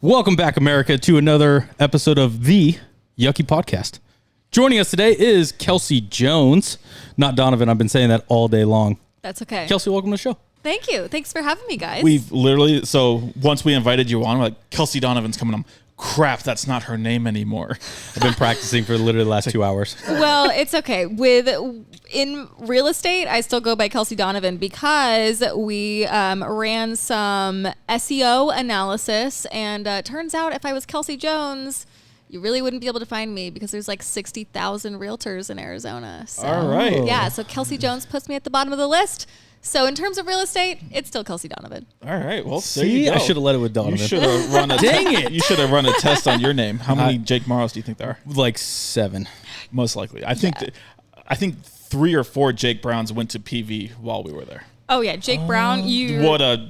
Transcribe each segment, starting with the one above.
Welcome back, America, to another episode of the Yuckie podcast. Joining us today is Kelsey Jones, not Donovan. I've been saying that all day long. That's okay. Kelsey, welcome to the show. Thank you. Thanks for having me, guys. We've literally, so once we invited you on, we're like, Kelsey Donovan's coming on. Crap, that's not her name anymore. I've been practicing for literally the last 2 hours. Well, it's okay. In real estate, I still go by Kelsey Donovan because we ran some SEO analysis, and turns out if I was Kelsey Jones, you really wouldn't be able to find me because there's like 60,000 realtors in Arizona. So, all right. Yeah, so Kelsey Jones puts me at the bottom of the list. So in terms of real estate, it's still Kelsey Donovan. All right. Well, See, there you go. I should have let it with Donovan. You should have run a Dang it. You should have run a test on your name. How many Jake Morrows do you think there are? Like 7. Most likely. I think 3 or 4 Jake Browns went to PV while we were there. Oh yeah, Jake Brown,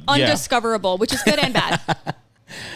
undiscoverable, which is good and bad.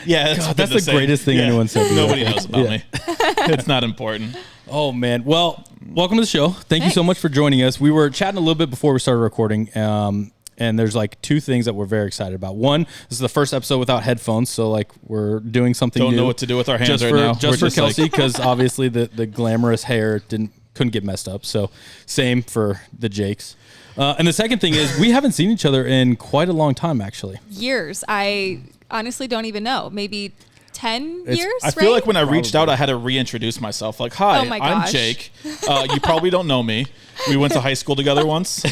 Yeah, God, that's the greatest thing anyone said. Nobody knows about me. It's not important. Oh, man. Well, welcome to the show. Thank you so much for joining us. We were chatting a little bit before we started recording, and there's like 2 things that we're very excited about. One, this is the first episode without headphones, so like we're doing something new. Don't know what to do with our hands right now. Just for Kelsey, because obviously the glamorous hair couldn't get messed up. So same for the Jakes. And the second thing is we haven't seen each other in quite a long time, actually. Years. I honestly don't even know. Maybe 10 years, I feel like when I reached out, I had to reintroduce myself. Like, hi, I'm Jake. You probably don't know me. We went to high school together once.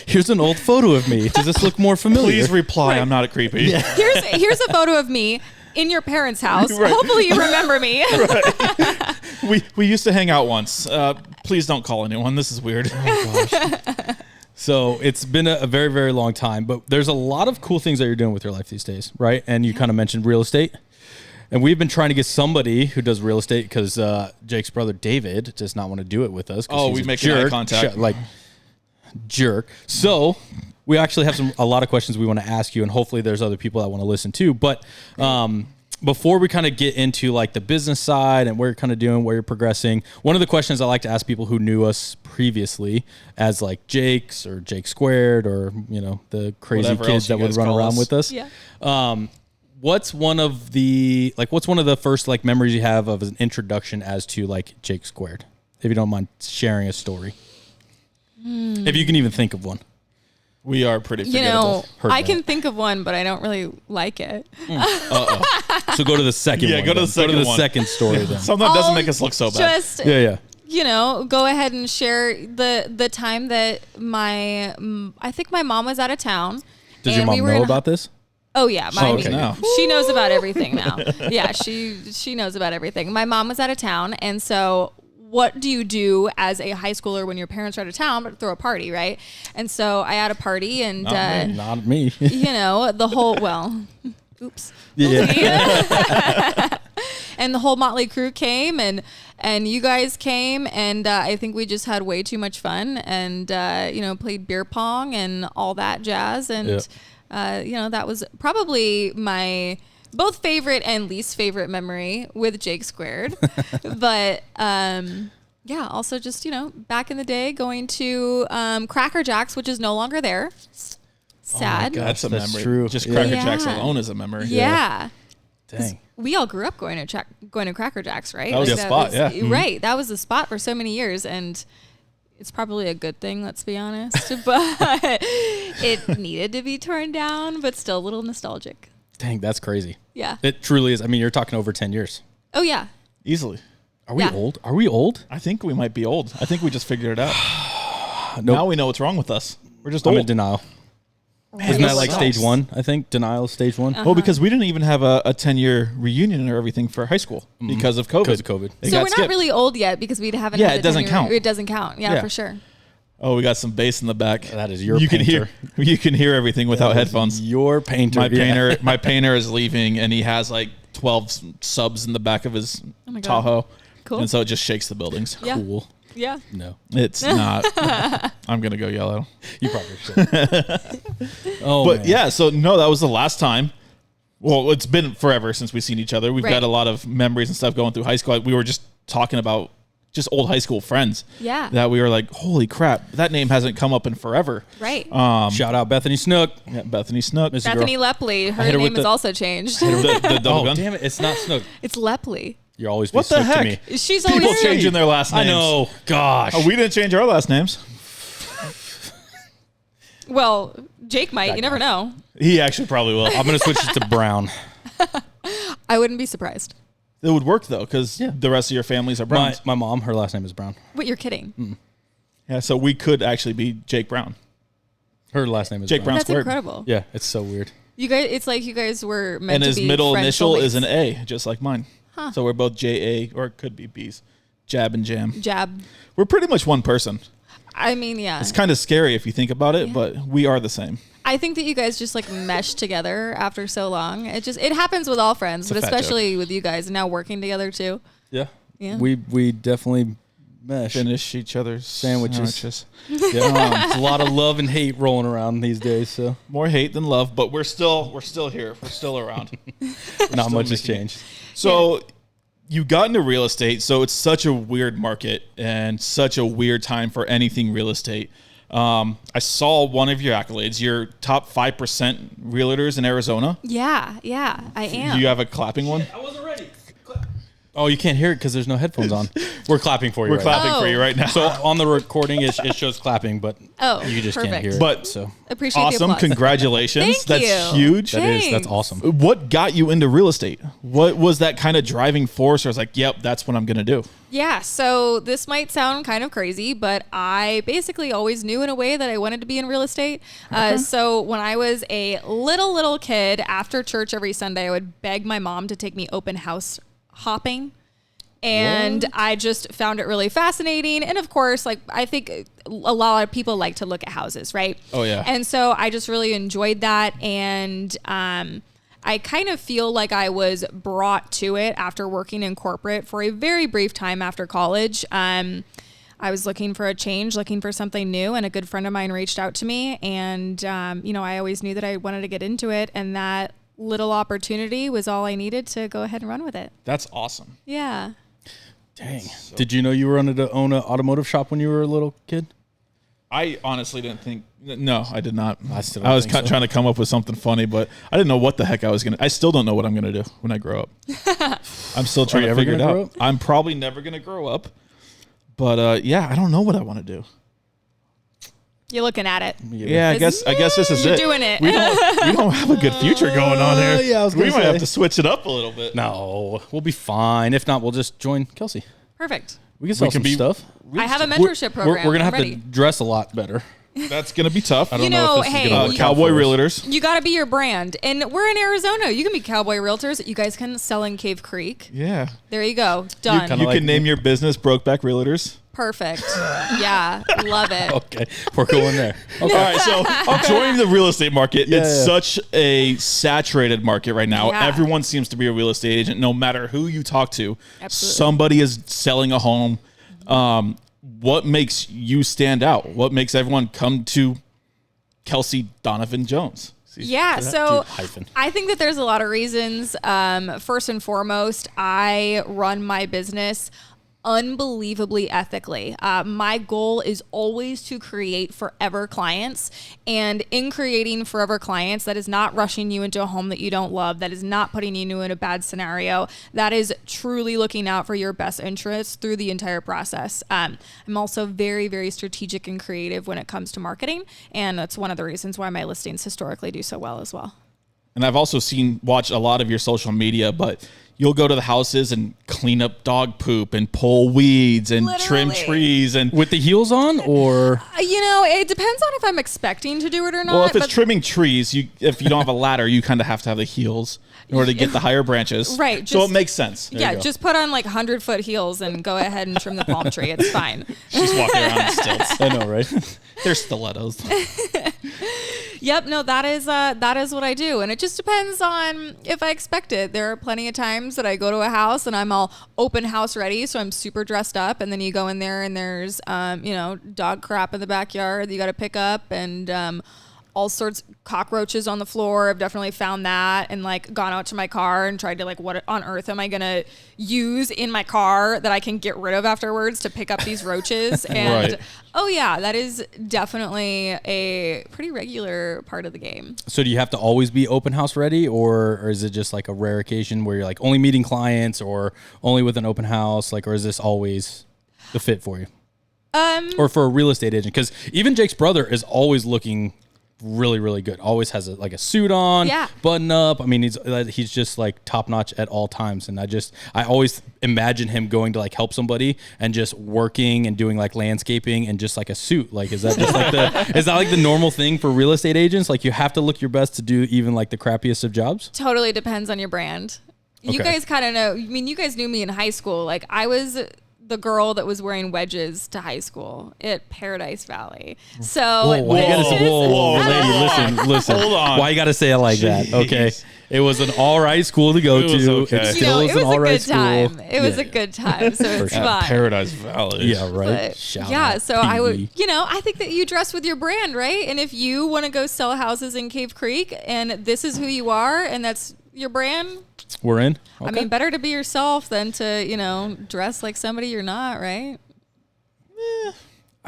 Here's an old photo of me. Does this look more familiar? Please reply. Right. I'm not a creepy. Yeah. Here's a photo of me in your parents' house. Right. Hopefully you remember me. Right. We used to hang out once. Please don't call anyone. This is weird. Oh, gosh. So it's been a very, very long time, but there's a lot of cool things that you're doing with your life these days, right? And you kind of mentioned real estate. And we've been trying to get somebody who does real estate because Jake's brother David does not want to do it with us. Oh, we make eye contact. Jerk. So we actually have a lot of questions we want to ask you, and hopefully there's other people that want to listen too. But before we kind of get into like the business side and where you're kind of doing, where you're progressing, one of the questions I like to ask people who knew us previously as like Jake's or Jake Squared or, you know, the crazy kids that would run around with us. Yeah. What's one of the first like memories you have of an introduction as to like Jake Squared? If you don't mind sharing a story. If you can even think of one. We are pretty forgettable. I can think of one, but I don't really like it. So go to the second one. Go to the second one. Second story then. Something that doesn't make us look so bad. Go ahead and share the time that I think my mom was out of town. Does your mom know about this? Oh yeah, she knows about everything now. Yeah, she knows about everything. My mom was out of town, and so what do you do as a high schooler when your parents are out of town but throw a party, right? And so I had a party, and not me. You know, the whole oops. Yeah. And the whole Motley crew came, and you guys came, and I think we just had way too much fun, and played beer pong and all that jazz, and that was probably my both favorite and least favorite memory with Jake Squared. But also just back in the day going to Cracker Jacks, which is no longer there. Sad. Oh my gosh, that's a memory. True. Just Cracker Jacks alone is a memory. Yeah. Dang. We all grew up going to Cracker Jacks, right? That was the spot, yeah. Right. That was the spot for so many years, and it's probably a good thing, let's be honest. But it needed to be torn down, but still a little nostalgic. Dang, that's crazy. Yeah. It truly is. I mean, you're talking over 10 years. Oh, yeah. Easily. Are we old? Are we old? I think we might be old. I think we just figured it out. Nope. Now we know what's wrong with us. We're just old. I'm in denial. Man, isn't that like stage 1, I think? Denial is stage 1? Well, because we didn't even have a 10-year reunion or everything for high school because of COVID. So we're not really old yet because we haven't had it doesn't count. It doesn't count. Yeah, for sure. Oh, we got some bass in the back. That is your painter. You can hear everything without headphones. Your painter. My painter is leaving, and he has like 12 subs in the back of his Tahoe. Cool. And so it just shakes the buildings. Yeah. Cool. Yeah. No. It's not. I'm going to go yell at him. You probably should. So no, that was the last time. Well, it's been forever since we've seen each other. We've got a lot of memories and stuff going through high school. We were just talking about just old high school friends. Yeah. That we were like, holy crap, that name hasn't come up in forever. Right. Shout out Bethany Snook. Yeah, Bethany Snook. Bethany Lepley. Her name has also changed. Oh, damn it. It's not Snook. It's Lepley. You're always what the heck? To me. She's people always changing their last names. I know. Gosh. Oh, we didn't change our last names. Well, Jake might. You never know. He actually probably will. I'm going to switch it to Brown. I wouldn't be surprised. It would work, though, because the rest of your families are Browns. My mom, her last name is Brown. What, you're kidding? Mm. Yeah, so we could actually be Jake Brown. Her last name is Jake Brown. That's squared. Incredible. Yeah, it's so weird. You guys, it's like you guys were meant to be. And his middle initial soulmates. is an A, just like mine. Huh. So we're both J-A, or it could be B's. Jab and Jam. Jab. We're pretty much one person. I mean, yeah. It's kind of scary if you think about it, but we are the same. I think that you guys just like mesh together after so long. It happens with all friends, but especially with you guys now working together too. Yeah. Yeah. We definitely mesh. Finish each other's sandwiches. Yeah. It's a lot of love and hate rolling around these days. So more hate than love, but we're still here. We're still around. Not much has changed. So you got into real estate, so it's such a weird market and such a weird time for anything real estate. I saw one of your accolades. You're top 5% realtors in Arizona. Yeah, I am. Do you have a clapping one? I wasn't ready. Oh, you can't hear it because there's no headphones on. We're clapping for you. We're clapping for you right now. So on the recording, it shows clapping, but you just perfect. can't hear it. But so appreciate awesome! the applause. Congratulations. Thank That's you. huge. That's awesome. What got you into real estate? What was that kind of driving force? I was like, yep, that's what I'm gonna do. Yeah, so this might sound kind of crazy, but I basically always knew in a way that I wanted to be in real estate. So when I was a little kid, after church every Sunday, I would beg my mom to take me open house hopping. And I just found it really fascinating. And of course, like I think a lot of people like to look at houses, right? Oh, yeah. And so I just really enjoyed that. And I kind of feel like I was brought to it after working in corporate for a very brief time after college. I was looking for a change, looking for something new, and a good friend of mine reached out to me. And, I always knew that I wanted to get into it. And that little opportunity was all I needed to go ahead and run with it. That's awesome. Yeah. Dang. Did you know you were to own an automotive shop when you were a little kid? I honestly didn't think. No, I did not. I was trying to come up with something funny, but I didn't know what the heck I was going to. I still don't know what I'm going to do when I grow up. I'm still trying to figure it out. I'm probably never going to grow up. But I don't know what I want to do. You're looking at it. Yeah, I guess this is You're it. doing it. We don't have a good future going on here. Yeah, we might have to switch it up a little bit. No, we'll be fine. If not, we'll just join Kelsey. Perfect. We can sell some stuff. I have a mentorship program. We're gonna have to dress a lot better. That's gonna be tough. I don't know if this is gonna Cowboy Realtors. You got to be your brand, and we're in Arizona. You can be Cowboy Realtors. You guys can sell in Cave Creek. Yeah. There you go. Done. You can name your business Brokeback Realtors. Perfect. Yeah, love it. Okay, we're going there. Okay. All right, so joining the real estate market, it's such a saturated market right now. Yeah. Everyone seems to be a real estate agent, no matter who you talk to. Absolutely. Somebody is selling a home. What makes you stand out? What makes everyone come to Kelsey Donovan Jones? Yeah, so I think that there's a lot of reasons. First and foremost, I run my business unbelievably ethically. My goal is always to create forever clients, and in creating forever clients, that is not rushing you into a home that you don't love, that is not putting you in a bad scenario, that is truly looking out for your best interests through the entire process. I'm also very, very strategic and creative when it comes to marketing, and that's one of the reasons why my listings historically do so well as well. And I've also watched a lot of your social media, but you'll go to the houses and clean up dog poop and pull weeds and trim trees and with the heels on, or it depends on if I'm expecting to do it or not. Well, if it's trimming trees, if you don't have a ladder, you kind of have to have the heels in order to get the higher branches. Right. So it makes sense. Just put on like 100-foot heels and go ahead and trim the palm tree. It's fine. She's walking around in stilts. I know, right? They're stilettos. Yep, no, that is what I do, and it just depends on if I expect it. There are plenty of times that I go to a house and I'm all open house ready, so I'm super dressed up, and then you go in there and there's dog crap in the backyard that you got to pick up, and all sorts cockroaches on the floor. I've definitely found that and like gone out to my car and tried to like, what on earth am I going to use in my car that I can get rid of afterwards to pick up these roaches? And Right. oh yeah, that is definitely a pretty regular part of the game. So do you have to always be open house ready, or is it just like a rare occasion where you're like only meeting clients or only with an open house? Like, or is this always the fit for you? Or for a real estate agent? Because even Jake's brother is always looking really, really good. Always has like a suit on, Yeah. button up. I mean, he's just like top notch at all times. And I always imagine him going to like help somebody and just working and doing like landscaping and just like a suit. Like, is that just like is that like the normal thing for real estate agents? Like, you have to look your best to do even like the crappiest of jobs? Totally depends on your brand. You Okay. guys kind of know. I mean, you guys knew me in high school. Like I was the girl that was wearing wedges to high school at Paradise Valley. So Why you gotta say, whoa, I lady, know. listen. Hold on. Why you gotta say it like that? Okay. It was an all right school to go It was to. okay. It You still know, is it an was all a right good school. time. It was Yeah. a good time. So it's sure. fine. Paradise Valley. Yeah, right. But Shout yeah, out, so I would, PV. I think that you dress with your brand, right? And if you want to go sell houses in Cave Creek and this is who you are and that's your brand, We're in. I mean, better to be yourself than to, dress like somebody you're not, right?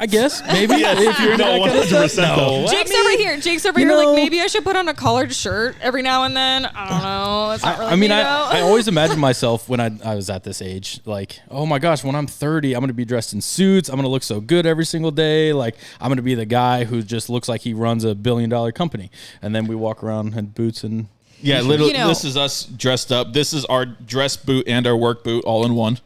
I guess maybe if you're No, not 100% though. Jake's over here. Jake's over you here. know- Like maybe I should put on a collared shirt every now and then. I don't know. It's not really I mean, me, though. I always imagine myself when I was at this age, like, oh my gosh, when I'm 30, I'm going to be dressed in suits. I'm going to look so good every single day. Like, I'm going to be the guy who just looks like he runs $1 billion company. And then we walk around in boots and Yeah, literally, this is us dressed up. This is our dress boot and our work boot all in one.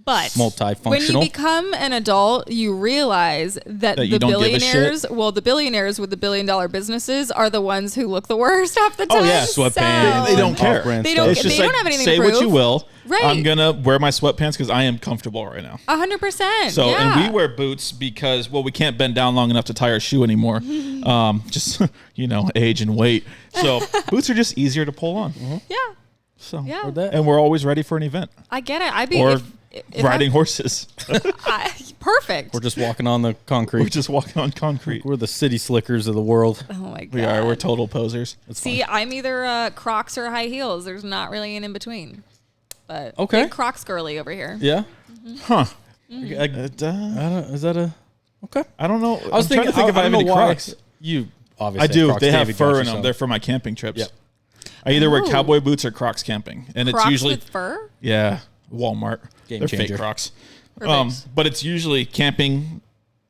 But multifunctional. when you become an adult, you realize that That you the don't give a billionaires, shit? the billionaires with the $1 billion businesses are the ones who look the worst half the time. Oh, yeah, sweatpants. They don't and care. off-brand They stuff. don't It's care. just They like, don't have anything say to what you prove. will. Right. I'm going to wear my sweatpants because I am comfortable right now. 100%. So, yeah. and we wear boots because, we can't bend down long enough to tie our shoe anymore. Just, age and weight. So boots are just easier to pull on. Yeah. So, Yeah. and we're always ready for an event I get it. I'd be or if riding horses. perfect. We're just walking on the We're concrete. just walking on concrete. We're the city slickers of the world. Oh my god. We are. We're total posers. See, I'm either Crocs or high heels. There's not really an in between. But Okay. big Crocs girly over here. Yeah. Huh. I don't, is that a okay? I don't know. I was thinking trying to think if I have don't any know why. Crocs. You obviously I do. Crocs. They have David got fur you in them. some. They're for my camping trips. Yep. I either wear Ooh. cowboy boots or Crocs camping, and Crocs it's usually with fur? Walmart. Game They're changer. fake Crocs. Perfect. But it's usually camping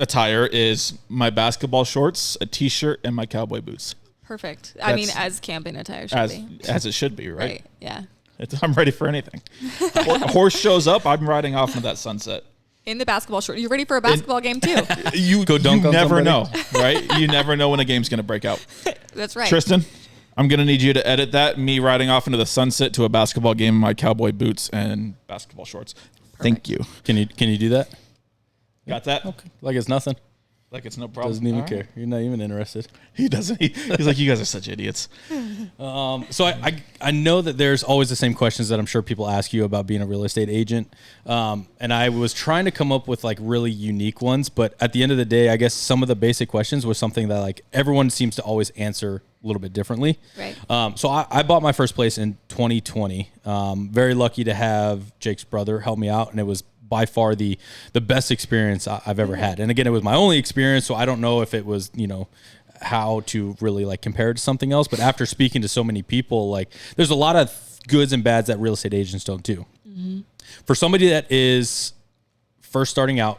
attire is my basketball shorts, a t-shirt, and my cowboy boots. Perfect. I mean, That's- as camping attire should As be. as it should be, right? Right. Yeah. I'm ready for anything. Horse shows up, I'm riding off into that sunset. In the basketball short. You're ready for a basketball game too. You Go dunk on never somebody. know, right? You never know when a game's gonna break out. That's right. Tristan, I'm gonna need you to edit that. Me riding off into the sunset to a basketball game in my cowboy boots and basketball shorts. Thank you. Can you do that? Got that? Okay. Like it's nothing. Like it's no problem. Doesn't even All right. care. You're not even interested. He doesn't. He's like, you guys are such idiots. So I know that there's always the same questions that I'm sure people ask you about being a real estate agent. And I was trying to come up with like really unique ones, but at the end of the day, I guess some of the basic questions was something that like everyone seems to always answer a little bit differently. Right. So I bought my first place in 2020. Very lucky to have Jake's brother help me out, and it was by far the best experience I've ever had. And again, it was my only experience, so I don't know if it was, how to really like compare it to something else. But after speaking to so many people, like there's a lot of goods and bads that real estate agents don't do. Mm-hmm. For somebody that is first starting out,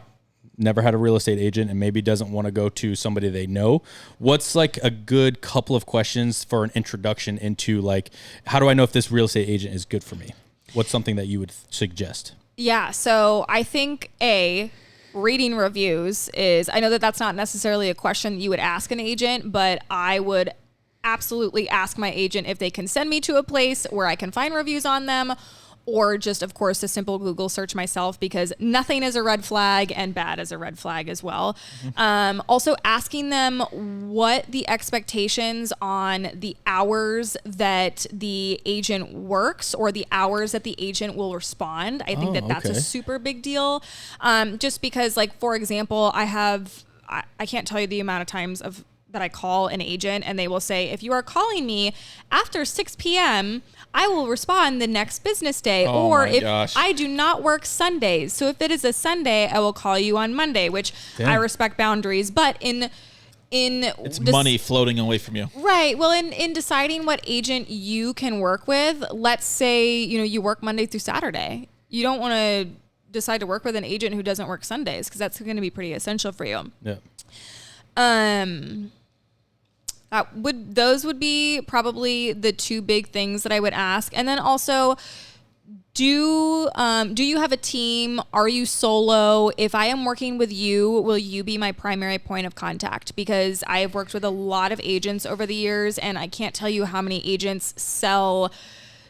never had a real estate agent, and maybe doesn't want to go to somebody they know, what's like a good couple of questions for an introduction into like, how do I know if this real estate agent is good for me? What's something that you would suggest? Yeah. So I think reading reviews is, I know that that's not necessarily a question you would ask an agent, but I would absolutely ask my agent if they can send me to a place where I can find reviews on them, or just, of course, a simple Google search myself, because nothing is a red flag and bad is a red flag as well. Mm-hmm. Also asking them what the expectations on the hours that the agent works or the hours that the agent will respond. I think that's a super big deal. Just because, like, for example, I can't tell you the amount of times of that I call an agent and they will say, if you are calling me after 6 p.m., I will respond the next business day. Oh or my if gosh. I do not work Sundays. So if it is a Sunday, I will call you on Monday, which Damn. I respect boundaries. But it's money floating away from you. Right. Well, in deciding what agent you can work with, let's say, you work Monday through Saturday. You don't want to decide to work with an agent who doesn't work Sundays, because that's going to be pretty essential for you. Yeah. Those would be probably the two big things that I would ask. And then also, do you have a team? Are you solo? If I am working with you, will you be my primary point of contact? Because I have worked with a lot of agents over the years, and I can't tell you how many agents sell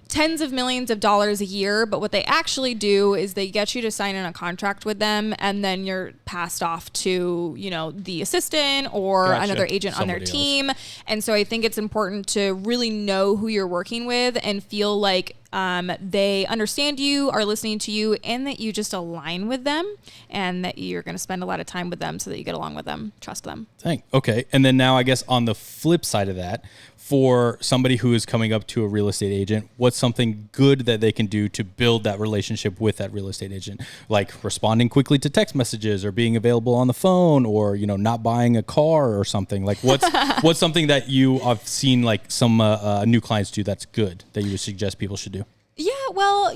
tens of millions of dollars a year, but what they actually do is they get you to sign in a contract with them, and then you're passed off to, the assistant or another agent on their team. And so I think it's important to really know who you're working with and feel like they understand you, are listening to you, and that you just align with them, and that you're going to spend a lot of time with them so that you get along with them, trust them. Okay. And then now I guess on the flip side of that, for somebody who is coming up to a real estate agent, what's something good that they can do to build that relationship with that real estate agent? Like responding quickly to text messages, or being available on the phone, or, not buying a car or something. Like what's something that you have seen like some new clients do that's good that you would suggest people should do? Yeah, well,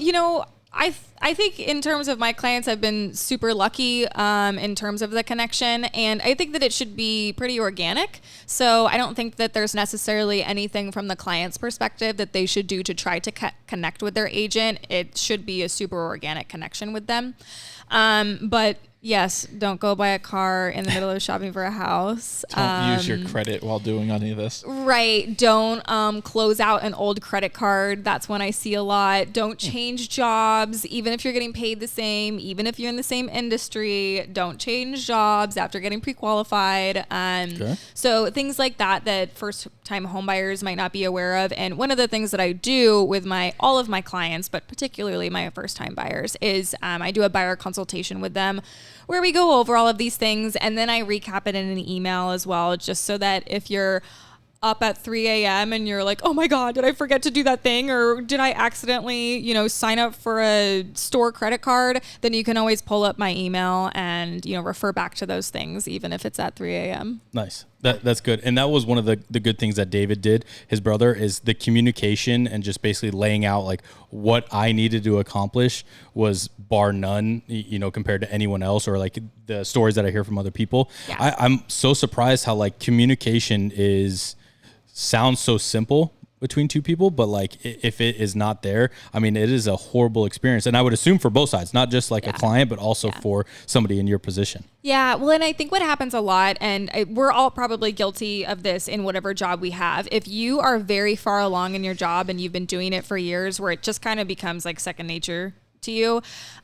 I think in terms of my clients, I've been super lucky in terms of the connection, and I think that it should be pretty organic. So I don't think that there's necessarily anything from the client's perspective that they should do to try to connect with their agent. It should be a super organic connection with them. But yes, don't go buy a car in the middle of shopping for a house. Don't use your credit while doing any of this. Right. Don't close out an old credit card. That's one I see a lot. Don't change jobs, even if you're getting paid the same, even if you're in the same industry. Don't change jobs after getting pre-qualified. So things like that first-time home buyers might not be aware of. And one of the things that I do with all of my clients, but particularly my first-time buyers, is I do a buyer consultation with them, where we go over all of these things, and then I recap it in an email as well, just so that if you're up at 3 a.m. and you're like, oh my God, did I forget to do that thing? Or did I accidentally, sign up for a store credit card? Then you can always pull up my email and, refer back to those things, even if it's at 3 a.m. Nice. That's good. And that was one of the good things that David did, his brother, is the communication and just basically laying out like what I needed to accomplish was bar none, compared to anyone else, or like the stories that I hear from other people. Yeah. I'm so surprised how like communication sounds so simple between two people, but like if it is not there, I mean, it is a horrible experience. And I would assume for both sides, not just like a client, but also for somebody in your position. Yeah. Well, and I think what happens a lot, and we're all probably guilty of this in whatever job we have. If you are very far along in your job and you've been doing it for years, where it just kind of becomes like second nature to you,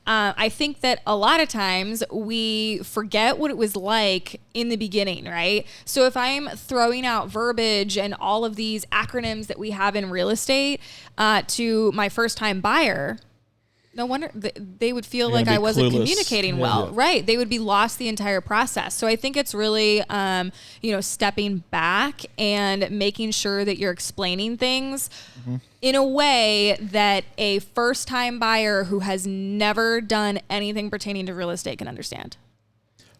I think that a lot of times we forget what it was like in the beginning, right? So if I'm throwing out verbiage and all of these acronyms that we have in real estate to my first time buyer, no wonder they would feel like I wasn't communicating well, right? They would be lost the entire process. So I think it's really, stepping back and making sure that you're explaining things in a way that a first-time buyer who has never done anything pertaining to real estate can understand.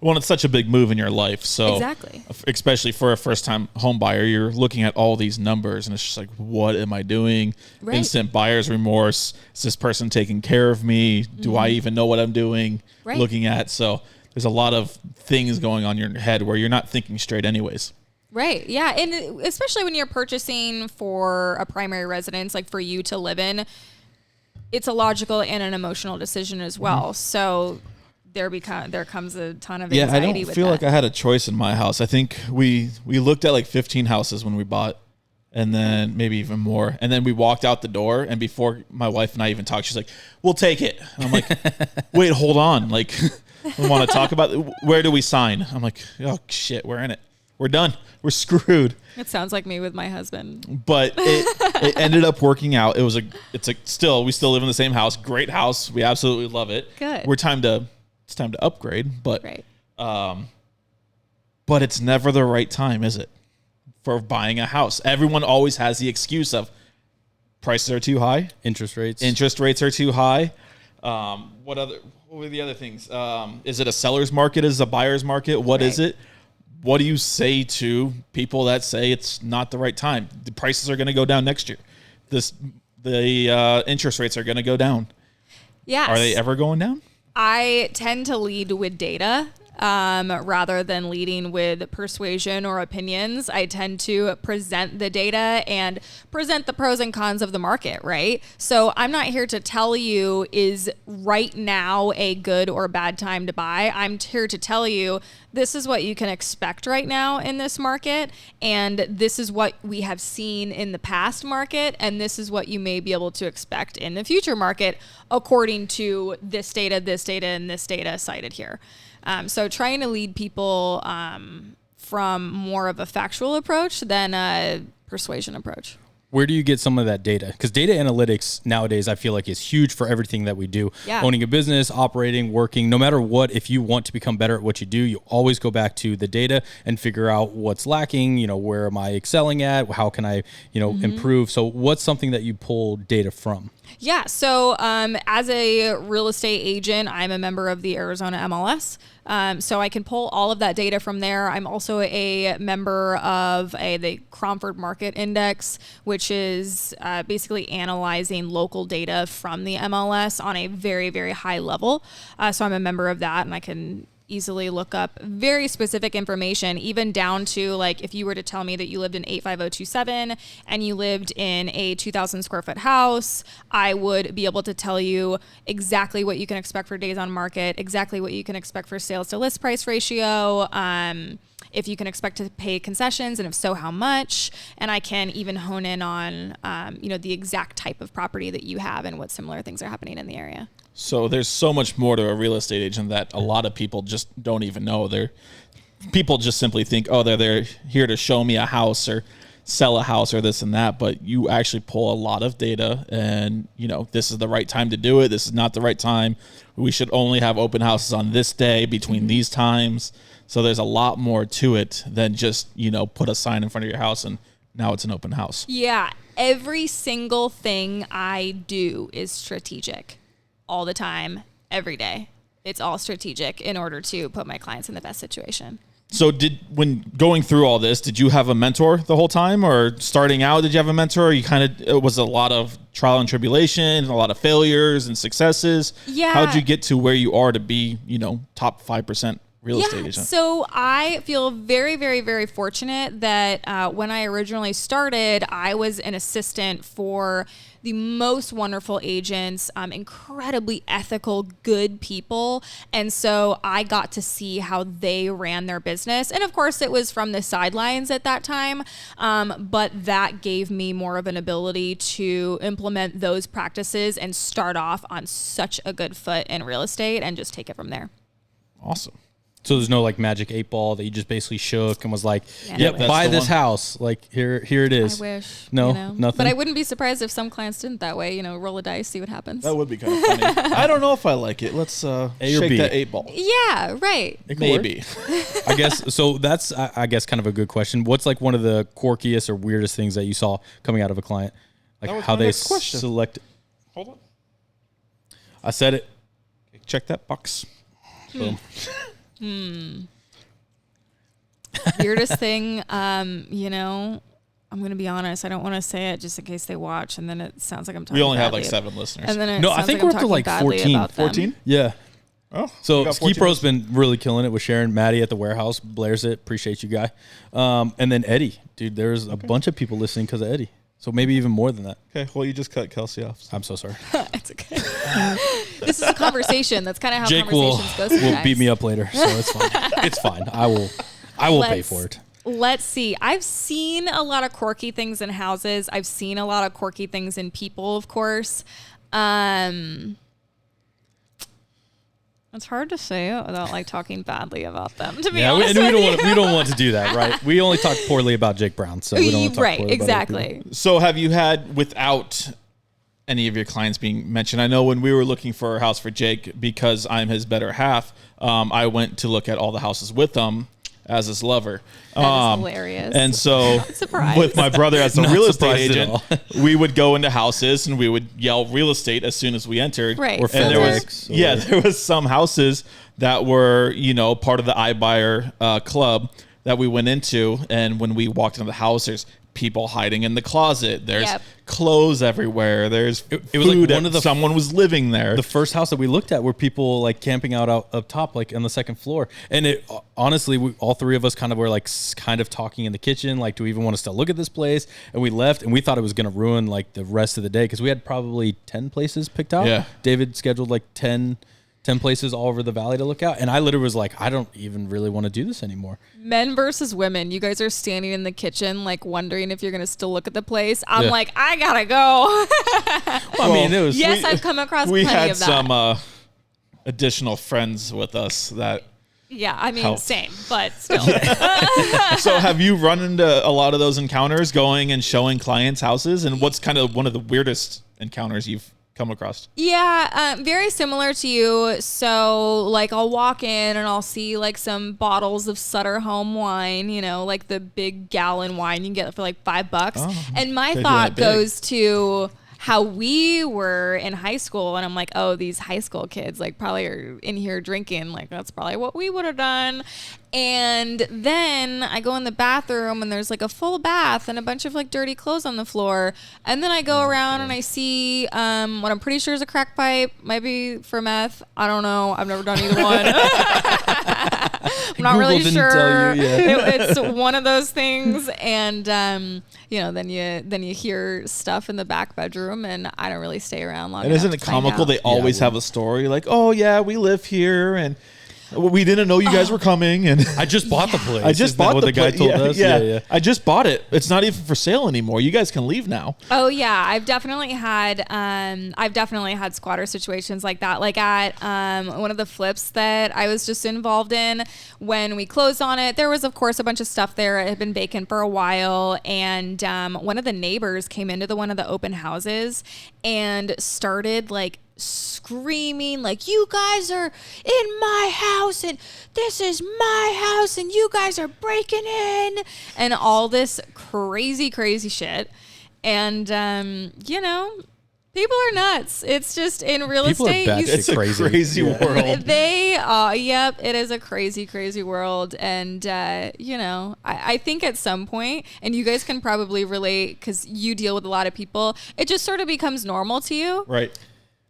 Well, it's such a big move in your life. So exactly, especially for a first-time home buyer, you're looking at all these numbers, and it's just like, what am I doing? Right. Instant buyer's remorse. Is this person taking care of me? Do I even know what I'm doing? Right. Looking at. So there's a lot of things going on in your head where you're not thinking straight anyways. Right. Yeah. And especially when you're purchasing for a primary residence, like for you to live in, it's a logical and an emotional decision as well. So there comes a ton of anxiety. Yeah, I don't feel like I had a choice in my house. I think we looked at like 15 houses when we bought, and then maybe even more. And then we walked out the door, and before my wife and I even talked, she's like, "We'll take it." And I'm like, "Wait, hold on. Like, we want to talk about it. Where do we sign?" I'm like, "Oh shit, we're in it. We're done. We're screwed." It sounds like me with my husband. But it ended up working out. We still live in the same house. Great house. We absolutely love it. Good. It's time to upgrade, but right. But it's never the right time, is it? for buying a house. Everyone always has the excuse of prices are too high. Interest rates are too high. What were the other things? Is it a seller's market? Is it a buyer's market? What is it? What do you say to people that say it's not the right time? The prices are going to go down next year. The interest rates are going to go down. Yes. Are they ever going down? I tend to lead with data rather than leading with persuasion or opinions. I tend to present the data and present the pros and cons of the market, right? So I'm not here to tell you is right now a good or bad time to buy. I'm here to tell you this is what you can expect right now in this market, and this is what we have seen in the past market, and this is what you may be able to expect in the future market according to this data, and this data cited here. So trying to lead people from more of a factual approach than a persuasion approach. Where do you get some of that data? Because data analytics nowadays, I feel like, is huge for everything that we do. Yeah. Owning a business, operating, working, no matter what, if you want to become better at what you do, you always go back to the data and figure out what's lacking. You know, where am I excelling at? How can I, improve? So what's something that you pull data from? Yeah. So as a real estate agent, I'm a member of the Arizona MLS. So I can pull all of that data from there. I'm also a member of the Cromford Market Index, which is basically analyzing local data from the MLS on a very, very high level. So I'm a member of that, and I can easily look up very specific information, even down to like if you were to tell me that you lived in 85027 and you lived in a 2,000 square foot house, I would be able to tell you exactly what you can expect for days on market, exactly what you can expect for sales to list price ratio, if you can expect to pay concessions, and if so, how much. And I can even hone in on, the exact type of property that you have and what similar things are happening in the area. So there's so much more to a real estate agent that a lot of people just don't even know. People just simply think, oh, they're here to show me a house or sell a house or this and that. But you actually pull a lot of data, and this is the right time to do it. This is not the right time. We should only have open houses on this day between these times. So there's a lot more to it than just, put a sign in front of your house and now it's an open house. Yeah. Every single thing I do is strategic. All the time, every day. It's all strategic in order to put my clients in the best situation. So when going through all this, did you have a mentor the whole time, or starting out, did you have a mentor? Or it was a lot of trial and tribulation, a lot of failures and successes. Yeah. How'd you get to where you are to be, top 5% real estate agent? So I feel very, very, very fortunate that when I originally started, I was an assistant for the most wonderful agents, incredibly ethical, good people. And so I got to see how they ran their business. And of course, it was from the sidelines at that time. But that gave me more of an ability to implement those practices and start off on such a good foot in real estate and just take it from there. Awesome. So there's no like magic 8-ball that you just basically shook and was like, yep, buy this house. Like here it is. I wish. No, nothing. But I wouldn't be surprised if some clients didn't that way. Roll a dice, see what happens. That would be kind of funny. I don't know if I like it. Let's shake that 8-ball. Yeah, right. Maybe. I guess so. That's I guess kind of a good question. What's like one of the quirkiest or weirdest things that you saw coming out of a client, like how they select? Hold on. I said it. Check that box. Boom. Weirdest thing, I'm going to be honest. I don't want to say it just in case they watch, and then it sounds like I'm talking. We only have badly like 7 listeners. And then No, I think we're up to like 14. 14? Yeah. Oh, So Ski Pro's been really killing it with Sharon, Maddie at the warehouse, blares it. Appreciate you, guy. And then Eddie, dude. There's a bunch of people listening because of Eddie. So maybe even more than that. Okay, well, you just cut Kelsey off. I'm so sorry. It's okay. This is a conversation. That's kind of how Jake conversations go will sometimes. beat me up later, so it's fine. It's fine. I will pay for it. Let's see. I've seen a lot of quirky things in houses. I've seen a lot of quirky things in people, of course. It's hard to say it without like talking badly about them, to be honest. And we don't want to do that, right? We only talk poorly about Jake Brown, so we don't want to talk poorly exactly. about other people. So have you had, without any of your clients being mentioned, I know when we were looking for a house for Jake, because I'm his better half, I went to look at all the houses with him, as his lover. That is hilarious. And so surprised. with my brother as the Not real estate surprised at agent, all. we would go into houses and we would yell real estate as soon as we entered. Right. Or And there FedEx, was, there was some houses that were, part of the iBuyer club that we went into. And when we walked into the house, there's people hiding in the closet. There's clothes everywhere. There's it was like one of the someone was living there. The first house that we looked at were people like camping out up top, like on the second floor. And it honestly, all three of us kind of were like kind of talking in the kitchen, like, do we even want to still look at this place? And we left, and we thought it was going to ruin like the rest of the day because we had probably 10 places picked out. Yeah. David scheduled like 10 places all over the valley to look at. And I literally was like, I don't even really want to do this anymore. Men versus women. You guys are standing in the kitchen, like wondering if you're going to still look at the place. I'm like, I gotta go. I mean, it was. Yes, I've come across we plenty had of that. some additional friends with us that. Yeah, I mean, help. same, but still. So have you run into a lot of those encounters going and showing clients houses? And what's kind of one of the weirdest encounters you've come across? Yeah, very similar to you. So like I'll walk in and I'll see like some bottles of Sutter Home wine, like the big gallon wine you can get for like $5. Oh, and my they do thought that big. goes to how we were in high school. And I'm like, oh, these high school kids like probably are in here drinking. Like that's probably what we would have done. And then I go in the bathroom and there's like a full bath and a bunch of like dirty clothes on the floor. And then I go around and I see what I'm pretty sure is a crack pipe, might be for meth. I don't know. I've never done either one. I'm not really Google didn't sure. tell you, It's one of those things. And then you hear stuff in the back bedroom, and I don't really stay around long. And isn't it comical? They always have a story like, "Oh yeah, we live here, and we didn't know you guys were coming." And I just bought the place. I just bought what the guy told us. Yeah. I just bought it. It's not even for sale anymore. You guys can leave now. Oh yeah, I've definitely had squatter situations like that. Like at one of the flips that I was just involved in, when we closed on it, there was of course a bunch of stuff there. It had been vacant for a while, and one of the neighbors came into one of the open houses and started like screaming like, you guys are in my house and this is my house and you guys are breaking in, and all this crazy shit. And people are nuts. It's just in real People are estate. batshit It's a crazy. crazy world. It is a crazy world. And, I think at some point, and you guys can probably relate because you deal with a lot of people, it just sort of becomes normal to you. Right.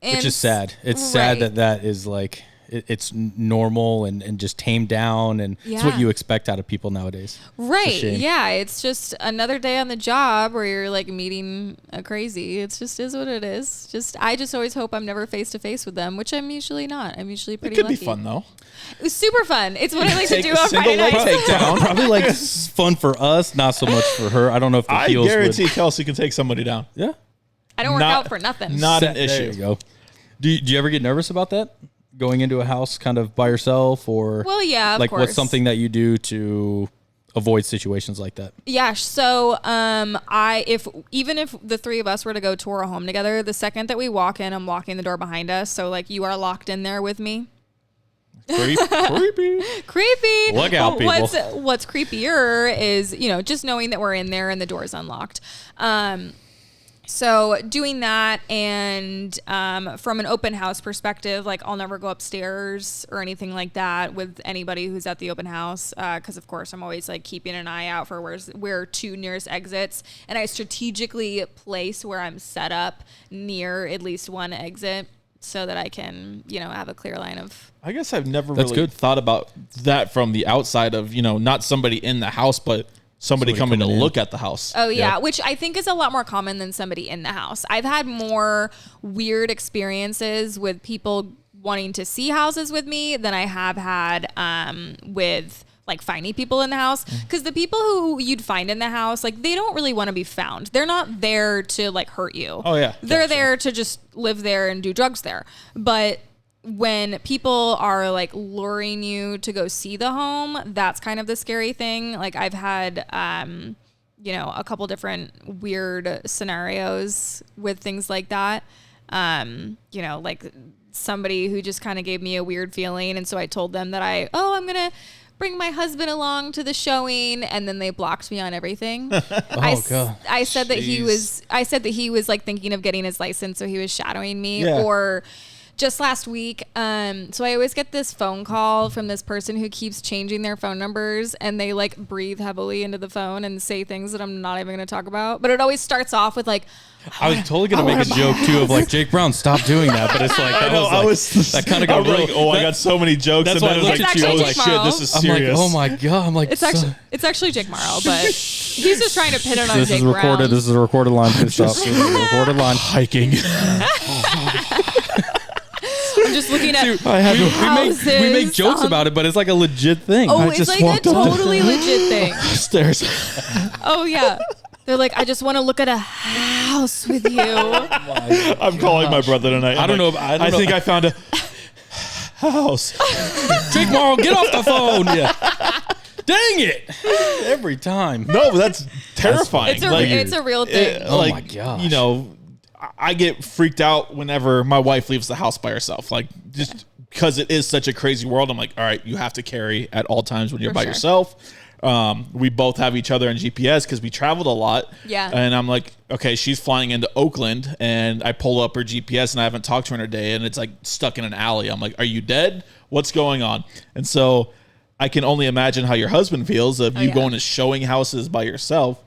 And Which is sad. It's sad that is like, it's normal and just tamed down, and it's what you expect out of people nowadays. Right. Yeah. It's just another day on the job where you're like meeting a crazy. It's just is what it is. I just always hope I'm never face to face with them, which I'm usually not. I'm usually pretty lucky. It could be fun though. It was super fun. It's what I like to do on single Friday leg nights. takedown. Probably like fun for us, not so much for her. I don't know if the I heels guarantee would. Kelsey can take somebody down. Yeah. I don't work out for nothing. Not an There issue. you go. Do you ever get nervous about that? Going into a house kind of by yourself, or Well, yeah, of like course. what's something that you do to avoid situations like that? Yeah. So, if the three of us were to go tour a home together, the second that we walk in, I'm locking the door behind us. So like you are locked in there with me. Creepy. Creepy. Look out, people. What's creepier is, just knowing that we're in there and the door's unlocked. So doing that, and from an open house perspective, like I'll never go upstairs or anything like that with anybody who's at the open house, because of course I'm always like keeping an eye out for where two nearest exits, and I strategically place where I'm set up near at least one exit so that I can, have a clear line of. I guess I've never That's really good. thought about that from the outside of, not somebody in the house, but somebody coming to coming in. look at the house. Oh, yeah, which I think is a lot more common than somebody in the house. I've had more weird experiences with people wanting to see houses with me than I have had with like finding people in the house. Because the people who you'd find in the house, like they don't really want to be found. They're not there to like hurt you. Oh, yeah. They're Gotcha. there to just live there and do drugs there. But when people are like luring you to go see the home, that's kind of the scary thing. Like I've had, a couple different weird scenarios with things like that. Like somebody who just kind of gave me a weird feeling. And so I told them that I'm going to bring my husband along to the showing, and then they blocked me on everything. God. I said that he was like thinking of getting his license, so he was shadowing me. Yeah. Or just last week, so I always get this phone call from this person who keeps changing their phone numbers, and they like breathe heavily into the phone and say things that I'm not even going to talk about. But it always starts off with like, I was totally gonna make a joke too of like, Jake Brown, stop doing that. But it's like, that kind of got real. Like, I got so many jokes. That's And why then I it was looked like, at you. oh, Jake shit, Morrow. this is I'm serious. like, oh my God. I'm like, it's actually Jake Morrow, but he's just trying to pin it on this Jake is recorded. Brown. This is a recorded line. This is a recorded line. Hiking. I'm just looking at We make jokes about it, but it's like a legit thing. Oh, I it's just like a walked up totally legit thing. Stairs. Oh yeah. They're like, I just want to look at a house with you. I'm calling my brother tonight. I don't know. I think I found a house. Jake Morrow, get off the phone. Yeah. Dang it. Every time. No, that's terrifying. It's a real thing. Oh my gosh. You know, I get freaked out whenever my wife leaves the house by herself. Like, just because it is such a crazy world. I'm like, all right, you have to carry at all times when you're For by sure. yourself. We both have each other on GPS because we traveled a lot. Yeah. And I'm like, okay, she's flying into Oakland, and I pull up her GPS, and I haven't talked to her in a day, and it's like stuck in an alley. I'm like, are you dead? What's going on? And so I can only imagine how your husband feels of you going to showing houses by yourself.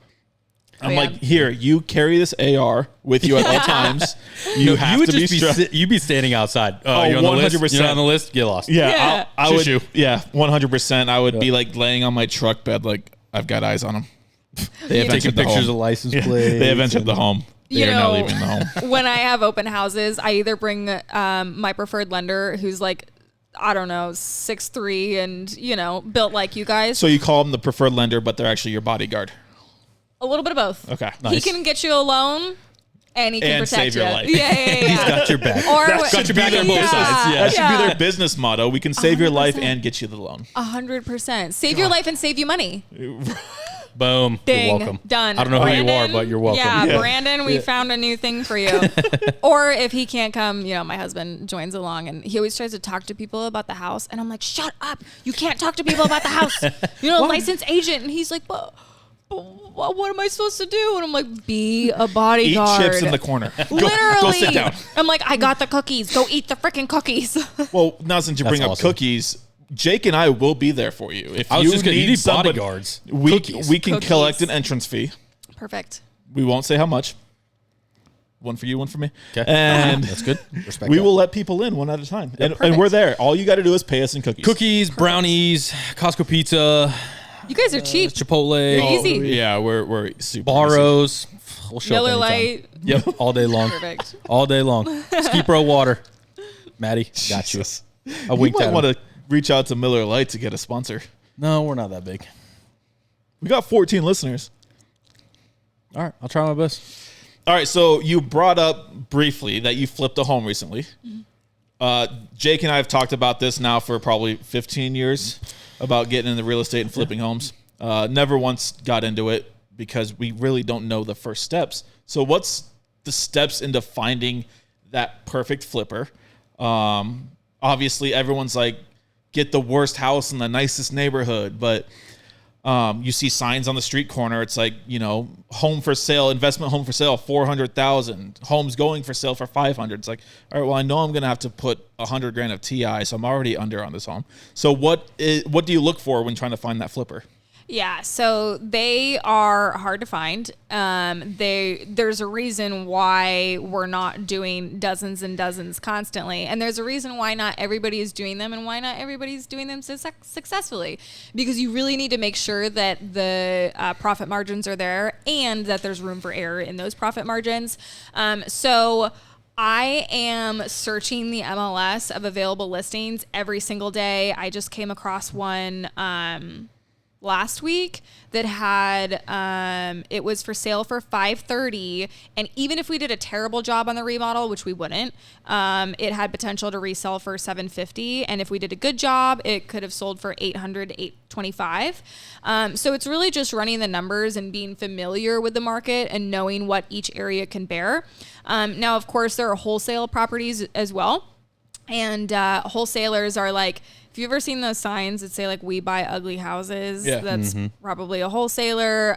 I'm like, here, you carry this AR with you at all times. You have to be strapped. You'd be standing outside. Oh, you're on the list? 100%. You're not on the list? Get lost. Yeah, I would. Shoo. Yeah, 100%. I would be like laying on my truck bed, like I've got eyes on them. They have Taking entered the pictures home. of license Yeah, plates. they have entered the home. They are now leaving the home. When I have open houses, I either bring my preferred lender, who's like, I don't know, 6'3" and, you know, built like you guys. So you call them the preferred lender, but they're actually your bodyguard. A little bit of both. Okay, He nice. can get you a loan, and he can And protect save your you. life. Yeah. He's got your back. Or That should be their both sides. That should be Yeah. their business motto. We can save your life 100%. and get you the loan. 100%. Save your life and save you money. Boom. Ding. You're welcome. Done. I don't know who you are, Brandon? but you're welcome. Yeah, Brandon, we found a new thing for you. Or if he can't come, you know, my husband joins along, and he always tries to talk to people about the house. And I'm like, shut up. You can't talk to people about the house. You know, licensed agent. And he's like, but what am I supposed to do? And I'm like, be a Eat bodyguard. chips in the corner. Literally. Go sit down. I'm like, I got the cookies. Go eat the freaking cookies. Well, now since you bring up awesome. cookies, Jake and I will be there for you. If I was you just gonna- you need need somebody, bodyguards. we Cookies. can Cookies. collect an entrance fee. Perfect. We won't say how much. One for you, one for me. Okay. And That's good. Respect we that. will let people in one at a time. And perfect. we're there. All you got to do is pay us in cookies. Cookies, brownies, Costco pizza, You guys are cheap. Chipotle, You're easy. Yeah, we're super Barros. We'll show Miller up anytime. Lite. Yep, all day long. Perfect. All day long. Ski Pro water. Maddie, got you. Jesus. I You winked might at him. want to reach out to Miller Lite to get a sponsor. No, we're not that big. We got 14 listeners. All right, I'll try my best. All right, so you brought up briefly that you flipped a home recently. Jake and I have talked about this now for probably 15 years about getting into real estate and flipping homes. Never once got into it because we really don't know the first steps. So what's the steps into finding that perfect flipper? Obviously, everyone's like, get the worst house in the nicest neighborhood, but you see signs on the street corner. It's like, you know, home for sale, investment home for sale, 400,000. Homes going for sale for 500. It's like, all right, well, I know I'm going to have to put $100,000 of TI, so I'm already under on this home. So what do you look for when trying to find that flipper? Yeah, so they are hard to find. There's a reason why we're not doing dozens and dozens constantly, and there's a reason why not everybody is doing them and why not everybody's doing them successfully. Because you really need to make sure that the profit margins are there and that there's room for error in those profit margins. So I am searching the MLS of available listings every single day. I just came across one last week that had it was for sale for $530, and even if we did a terrible job on the remodel, which we wouldn't, it had potential to resell for $750, and if we did a good job, it could have sold for $800 to $825. So it's really just running the numbers and being familiar with the market and knowing what each area can bear. Now, of course, there are wholesale properties as well, and wholesalers are like If you've ever seen those signs that say like "We buy ugly houses," Yeah. that's probably a wholesaler.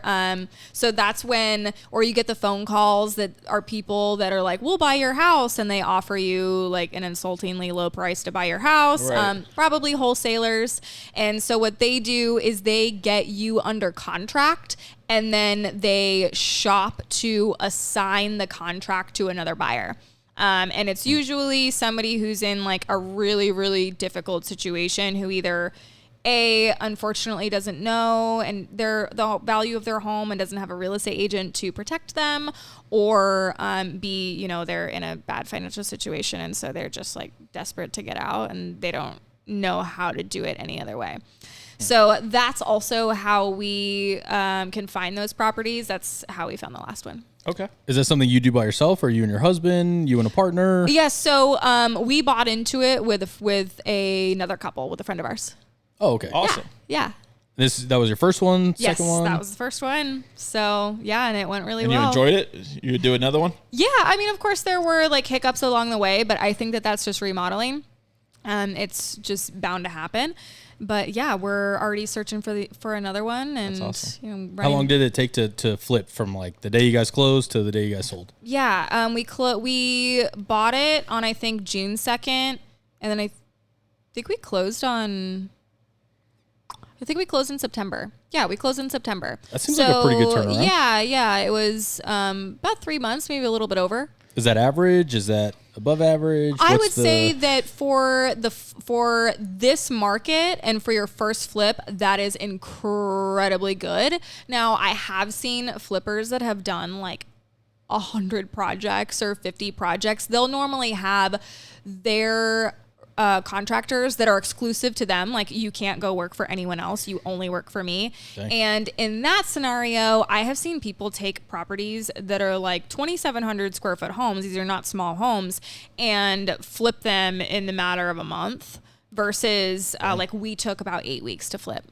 So that's when, or you get the phone calls that are people that are like, "We'll buy your house," and they offer you like an insultingly low price to buy your house. Right. Probably wholesalers. And so what they do is they get you under contract, and then they shop to assign the contract to another buyer. And it's usually somebody who's in like a really, really difficult situation, who either A, unfortunately doesn't know and the value of their home and doesn't have a real estate agent to protect them, or B, you know, they're in a bad financial situation and so they're just like desperate to get out and they don't know how to do it any other way. So that's also how we can find those properties. That's how we found the last one. Okay. Is that something you do by yourself, or you and your husband, you and a partner? Yeah, so we bought into it with another couple, with a friend of ours. Oh, okay. Awesome. Yeah. That was your first one, Yes, second one? that was the first one. So yeah, and it went really And well. you enjoyed it? You would do another one? Yeah, I mean, of course there were like hiccups along the way, but I think that that's just remodeling. It's just bound to happen. But yeah, we're already searching for another one, and awesome. you know, How long did it take to flip from like the day you guys closed to the day you guys sold? Yeah, we bought it on I think June 2nd, and then I think we closed in September. Yeah, we closed in September. That seems like a pretty good turnaround. Yeah, it was about 3 months, maybe a little bit over. Is that average? Is that above average? I would say that for this market and for your first flip, that is incredibly good. Now, I have seen flippers that have done like 100 projects or 50 projects. They'll normally have their contractors that are exclusive to them. Like, you can't go work for anyone else. You only work for me. Dang. And in that scenario, I have seen people take properties that are like 2,700 square foot homes. These are not small homes, and flip them in the matter of a month versus like we took about 8 weeks to flip.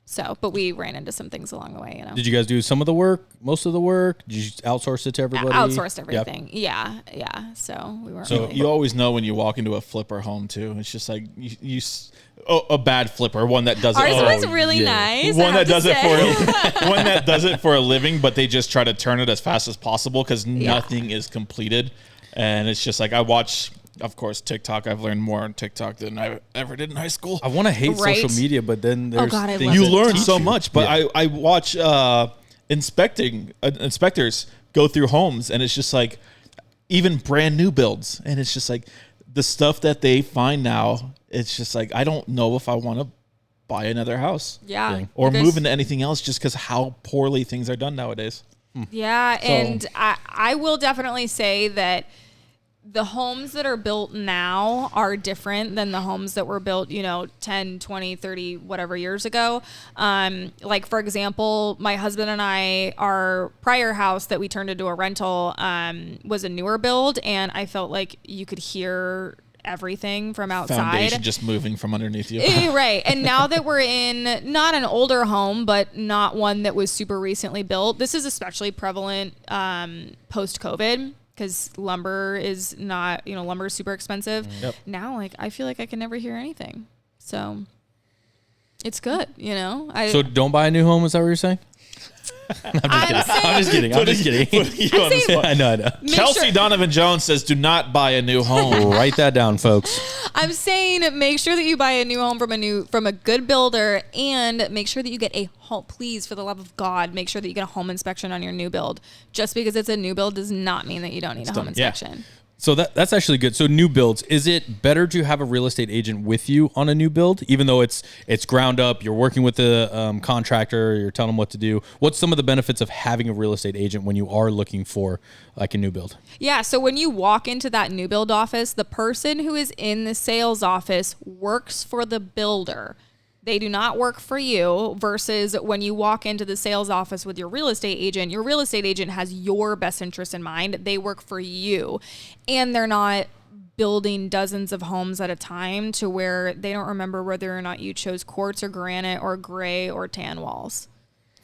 So, but we ran into some things along the way, you know. Did you guys do some of the work, most of the work? Did you outsource it to everybody? Outsourced everything. Yep. Yeah. So we weren't. So really. you always know when you walk into a flipper home too. It's just like a bad flipper, one that does it. Ours was really nice. One that does it one that does it for a living, but they just try to turn it as fast as possible because nothing is completed. And it's just like, I watch, of course, TikTok. I've learned more on TikTok than I ever did in high school. I want to hate Right. social media, but then there's God, I things love You it. that learn teach so you. much, but Yeah. I watch inspectors go through homes, and it's just like, even brand new builds, and it's just like the stuff that they find now. It's just like, I don't know if I want to buy another house or Because- move into anything else just because how poorly things are done nowadays. Yeah, and I will definitely say that the homes that are built now are different than the homes that were built, 10, 20, 30, whatever years ago. Like, for example, my husband and I, our prior house that we turned into a rental was a newer build, and I felt like you could hear everything from outside. Foundation just moving from underneath you. Right. And now that we're in not an older home, but not one that was super recently built, this is especially prevalent post-COVID. Because lumber is not, lumber is super expensive. Yep. Now, like, I feel like I can never hear anything. So it's good, So don't buy a new home, is that what you're saying? I'm just kidding. Putting you on the spot. I know. Kelsey Donovan Jones says, do not buy a new home. Write that down, folks. I'm saying make sure that you buy a new home from a good builder, and make sure that you get a home. Please, for the love of God, make sure that you get a home inspection on your new build. Just because it's a new build does not mean that you don't need a home inspection. So that's actually good. So new builds, is it better to have a real estate agent with you on a new build, even though it's ground up, you're working with the contractor, you're telling them what to do? What's some of the benefits of having a real estate agent when you are looking for like a new build? Yeah, so when you walk into that new build office, the person who is in the sales office works for the builder. They do not work for you, versus when you walk into the sales office with your real estate agent has your best interest in mind. They work for you, and they're not building dozens of homes at a time to where they don't remember whether or not you chose quartz or granite or gray or tan walls.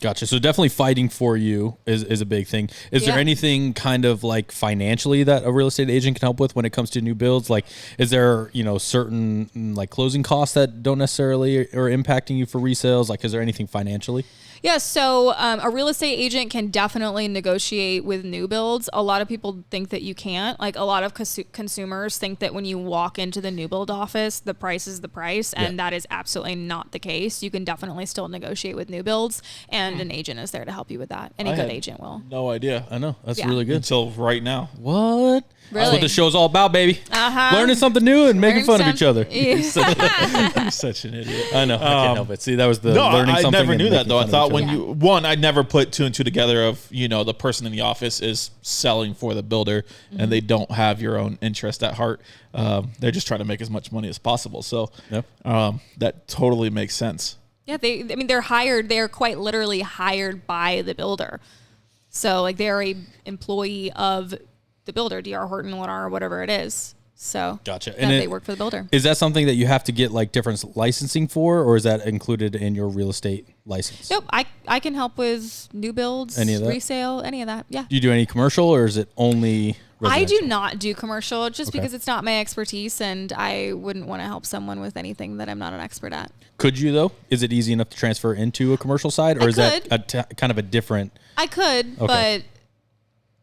Gotcha. So definitely fighting for you is a big thing. Is there anything kind of like financially that a real estate agent can help with when it comes to new builds? Like, is there, certain like closing costs that don't necessarily are impacting you for resales? Like, is there anything financially? Yeah, so a real estate agent can definitely negotiate with new builds. A lot of people think that you can't. Like a lot of consumers think that when you walk into the new build office, the price is the price, and that is absolutely not the case. You can definitely still negotiate with new builds, and an agent is there to help you with that. Any good agent will. No idea. I know. That's really good. Until right now. What? Really? That's what the show's all about, baby. Learning something new and making fun of each other. You're such an idiot. I know. I can't help it. See, that was the learning something. I never knew that, though. I thought when I never put two and two together of, the person in the office is selling for the builder and they don't have your own interest at heart. They're just trying to make as much money as possible. So that totally makes sense. Yeah, they're hired. They're quite literally hired by the builder. So like they're a employee of the builder, DR Horton, Lennar, or whatever it is. So gotcha. And they work for the builder. Is that something that you have to get like different licensing for, or is that included in your real estate license? Nope. I can help with new builds, resale, any of that. Yeah. Do you do any commercial, or is it only residential? I do not do commercial just because it's not my expertise, and I wouldn't want to help someone with anything that I'm not an expert at. Could you though? Is it easy enough to transfer into a commercial side, or is that kind of a different? I could, but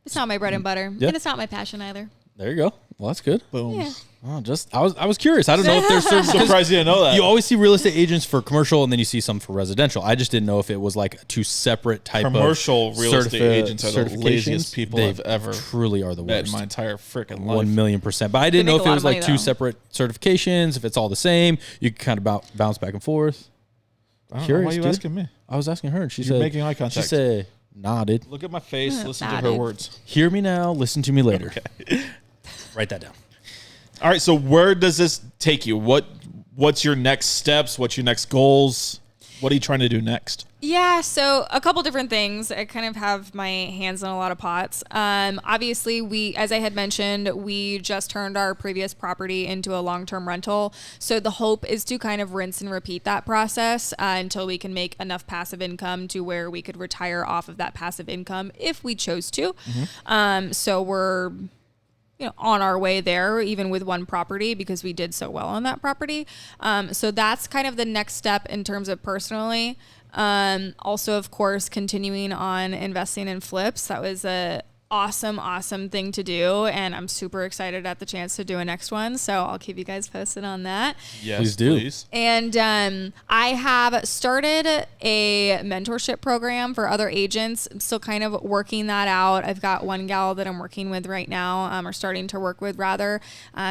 it's not my bread and butter, and it's not my passion either. There you go. Well, that's good. Boom. Yeah. Oh, I was curious. I don't know if there's certain. Surprised you didn't know that. You always see real estate agents for commercial, and then you see some for residential. I just didn't know if it was like two separate type commercial of real estate agents are the laziest people I've ever truly are the worst in my entire freaking life. 1,000,000%. But I didn't know if it was like two separate certifications, if it's all the same. You can kind of bounce back and forth. I don't know. Why are you asking me? I was asking her, and she You're said, making eye contact. She said, nodded. Look at my face. Listen to her words. Hear me now. Listen to me later. Okay. Write that down. All right. So where does this take you? What's your next steps? What's your next goals? What are you trying to do next? Yeah, so a couple different things. I kind of have my hands in a lot of pots. Obviously, as I had mentioned, we just turned our previous property into a long-term rental. So the hope is to kind of rinse and repeat that process until we can make enough passive income to where we could retire off of that passive income if we chose to. So we're on our way there, even with one property, because we did so well on that property. So that's kind of the next step in terms of personally. Also, of course, continuing on investing in flips. That was a awesome thing to do, and I'm super excited at the chance to do a next one. So I'll keep you guys posted on that. Yes, please do. And I have started a mentorship program for other agents. I'm still kind of working that out. I've got one gal that I'm working with right now, or starting to work with rather.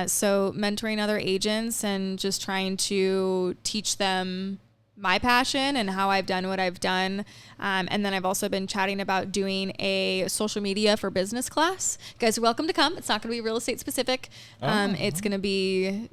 So mentoring other agents and just trying to teach them my passion and how I've done what I've done. And then I've also been chatting about doing a social media for business class. You guys are welcome to come. It's not going to be real estate specific. It's going to be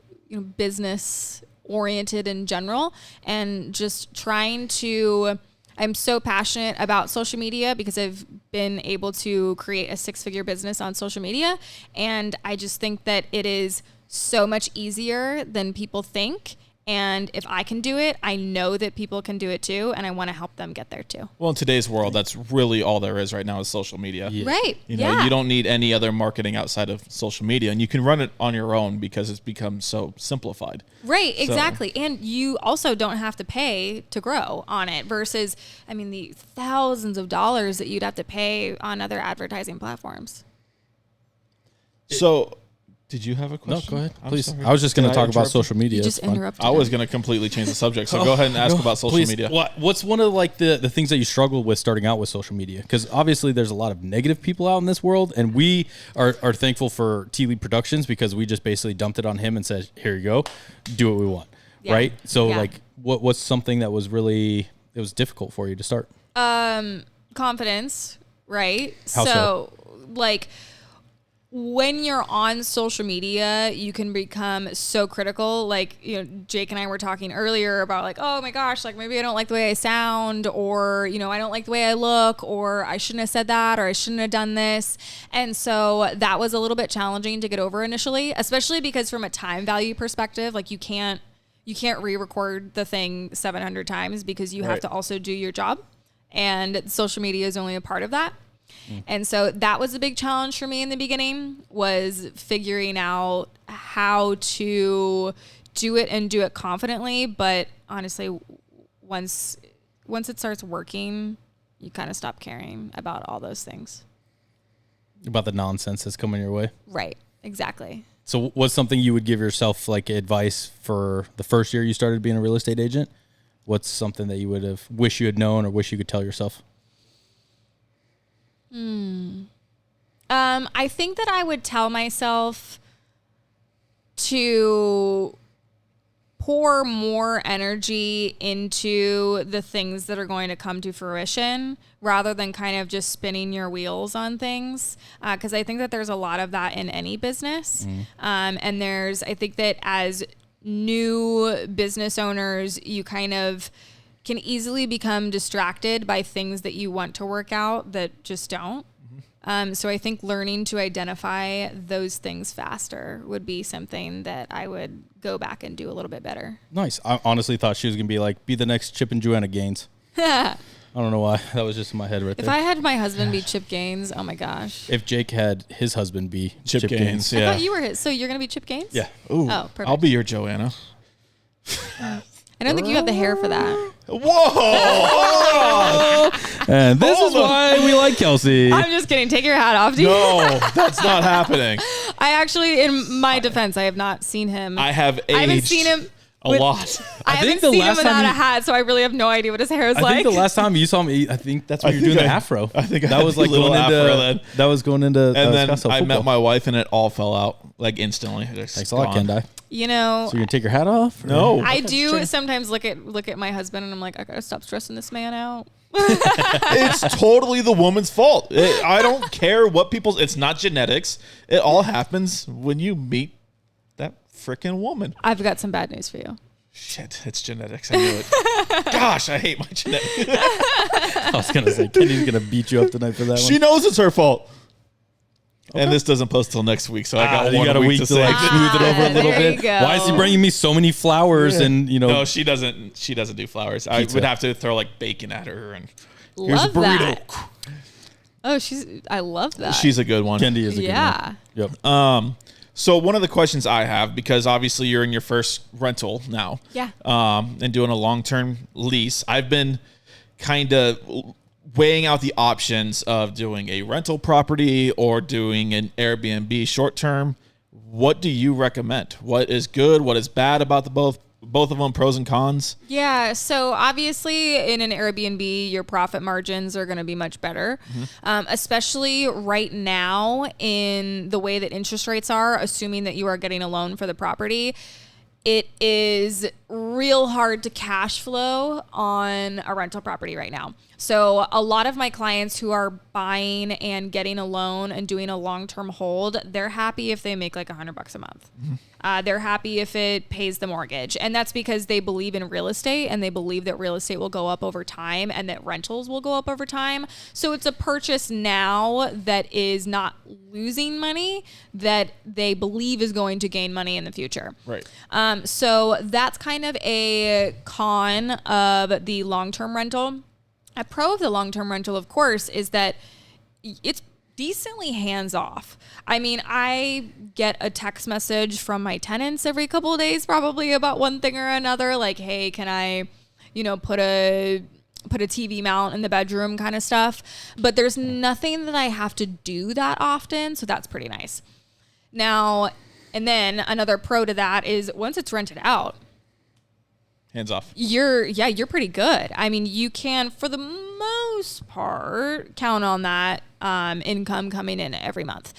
business oriented in general, and just trying to, I'm so passionate about social media because I've been able to create a 6-figure business on social media. And I just think that it is so much easier than people think. And if I can do it, I know that people can do it too. And I want to help them get there too. Well, in today's world, that's really all there is right now is social media. Yeah. Right. You don't need any other marketing outside of social media. And you can run it on your own because it's become so simplified. Right. Exactly. So. And you also don't have to pay to grow on it versus, the thousands of dollars that you'd have to pay on other advertising platforms. So... Did you have a question? No, go ahead, please. I was just going to talk about social media. You just interrupted. I was going to completely change the subject, so go ahead and ask about social media. What's one of the things that you struggled with starting out with social media? Because obviously there's a lot of negative people out in this world, and we are thankful for T. Lee Productions because we just basically dumped it on him and said, "Here you go, do what we want." Yeah. Right? So what's something that was really difficult for you to start? Confidence, right? How so? When you're on social media, you can become so critical. Jake and I were talking earlier about oh my gosh, maybe I don't like the way I sound, or, I don't like the way I look, or I shouldn't have said that, or I shouldn't have done this. And so that was a little bit challenging to get over initially, especially because from a time value perspective, you can't re-record the thing 700 times because you have to also do your job. and social media is only a part of that. And so that was a big challenge for me in the beginning, was figuring out how to do it and do it confidently. But honestly, once it starts working, you kind of stop caring about all those things. About the nonsense that's coming your way. Right. Exactly. So what's something you would give yourself like advice for the first year you started being a real estate agent? What's something that you would have wish you had known or wish you could tell yourself? I think that I would tell myself to pour more energy into the things that are going to come to fruition rather than kind of just spinning your wheels on things. Because I think that there's a lot of that in any business. And I think that as new business owners, you kind of can easily become distracted by things that you want to work out that just don't. So I think learning to identify those things faster would be something that I would go back and do a little bit better. Nice. I honestly thought she was going to be like, be the next Chip and Joanna Gaines. I don't know why. That was just in my head right there. If I had my husband be Chip Gaines, oh my gosh. If Jake had his husband be Chip Gaines, yeah. I thought you were his. So you're going to be Chip Gaines? Yeah. Ooh, Oh, perfect. I'll be your Joanna. I don't think you have the hair for that. Whoa! And this is why we like Kelsey. I'm just kidding. Take your hat off. No, that's not happening. I actually, in my defense, I have not seen him. I have aged I haven't seen him a lot. I haven't seen him without a hat, so I really have no idea what his hair is like. I think the last time you saw me, I think that's when you were doing the afro. I think I that had was the like little going into afro then. that was going into. And then I met football. my wife, and it all fell out like instantly. Thanks a lot, Kendai. You know, So you're gonna take your hat off? Or? No, I do sometimes look at my husband and I'm like, I gotta stop stressing this man out. it's totally the woman's fault. I don't care what people's. It's not genetics. It all happens when you meet that freaking woman. I've got some bad news for you. Shit, it's genetics. I knew it. Gosh, I hate my genetics. I was gonna say Kenny's gonna beat you up tonight for that She one. knows it's her fault. Okay. And this doesn't post till next week, so I got you got a week to say. like smooth it over a little there bit. you go. Why is he bringing me so many flowers? And you know, No, she doesn't. She doesn't do flowers. I would have to throw like bacon at her and here's a Love burrito. that. Oh, I love that. She's a good one. Kendi is a good one. Yep. So one of the questions I have, because obviously you're in your first rental now, Yeah. And doing a long-term lease, I've been kind of weighing out the options of doing a rental property or doing an Airbnb short-term. What do you recommend? What is good? What is bad about the both of them, pros and cons? Yeah. So obviously in an Airbnb, your profit margins are going to be much better, especially right now in the way that interest rates are, assuming that you are getting a loan for the property. It is real hard to cash flow on a rental property right now. So a lot of my clients who are buying and getting a loan and doing a long-term hold, they're happy if they make like $100 a month. They're happy if it pays the mortgage. And that's because they believe in real estate and they believe that real estate will go up over time and that rentals will go up over time. So it's a purchase now that is not losing money, that they believe is going to gain money in the future. Right. So that's kind of a con of the long-term rental. A pro of the long-term rental, of course, is that it's decently hands-off. I mean, I get a text message from my tenants every couple of days, probably about one thing or another, like, hey, can I, put a TV mount in the bedroom kind of stuff. But there's nothing that I have to do that often, so that's pretty nice. Now, and then another pro to that is once it's rented out, Hands off. you're pretty good. I mean, you can, for the most part, count on that income coming in every month.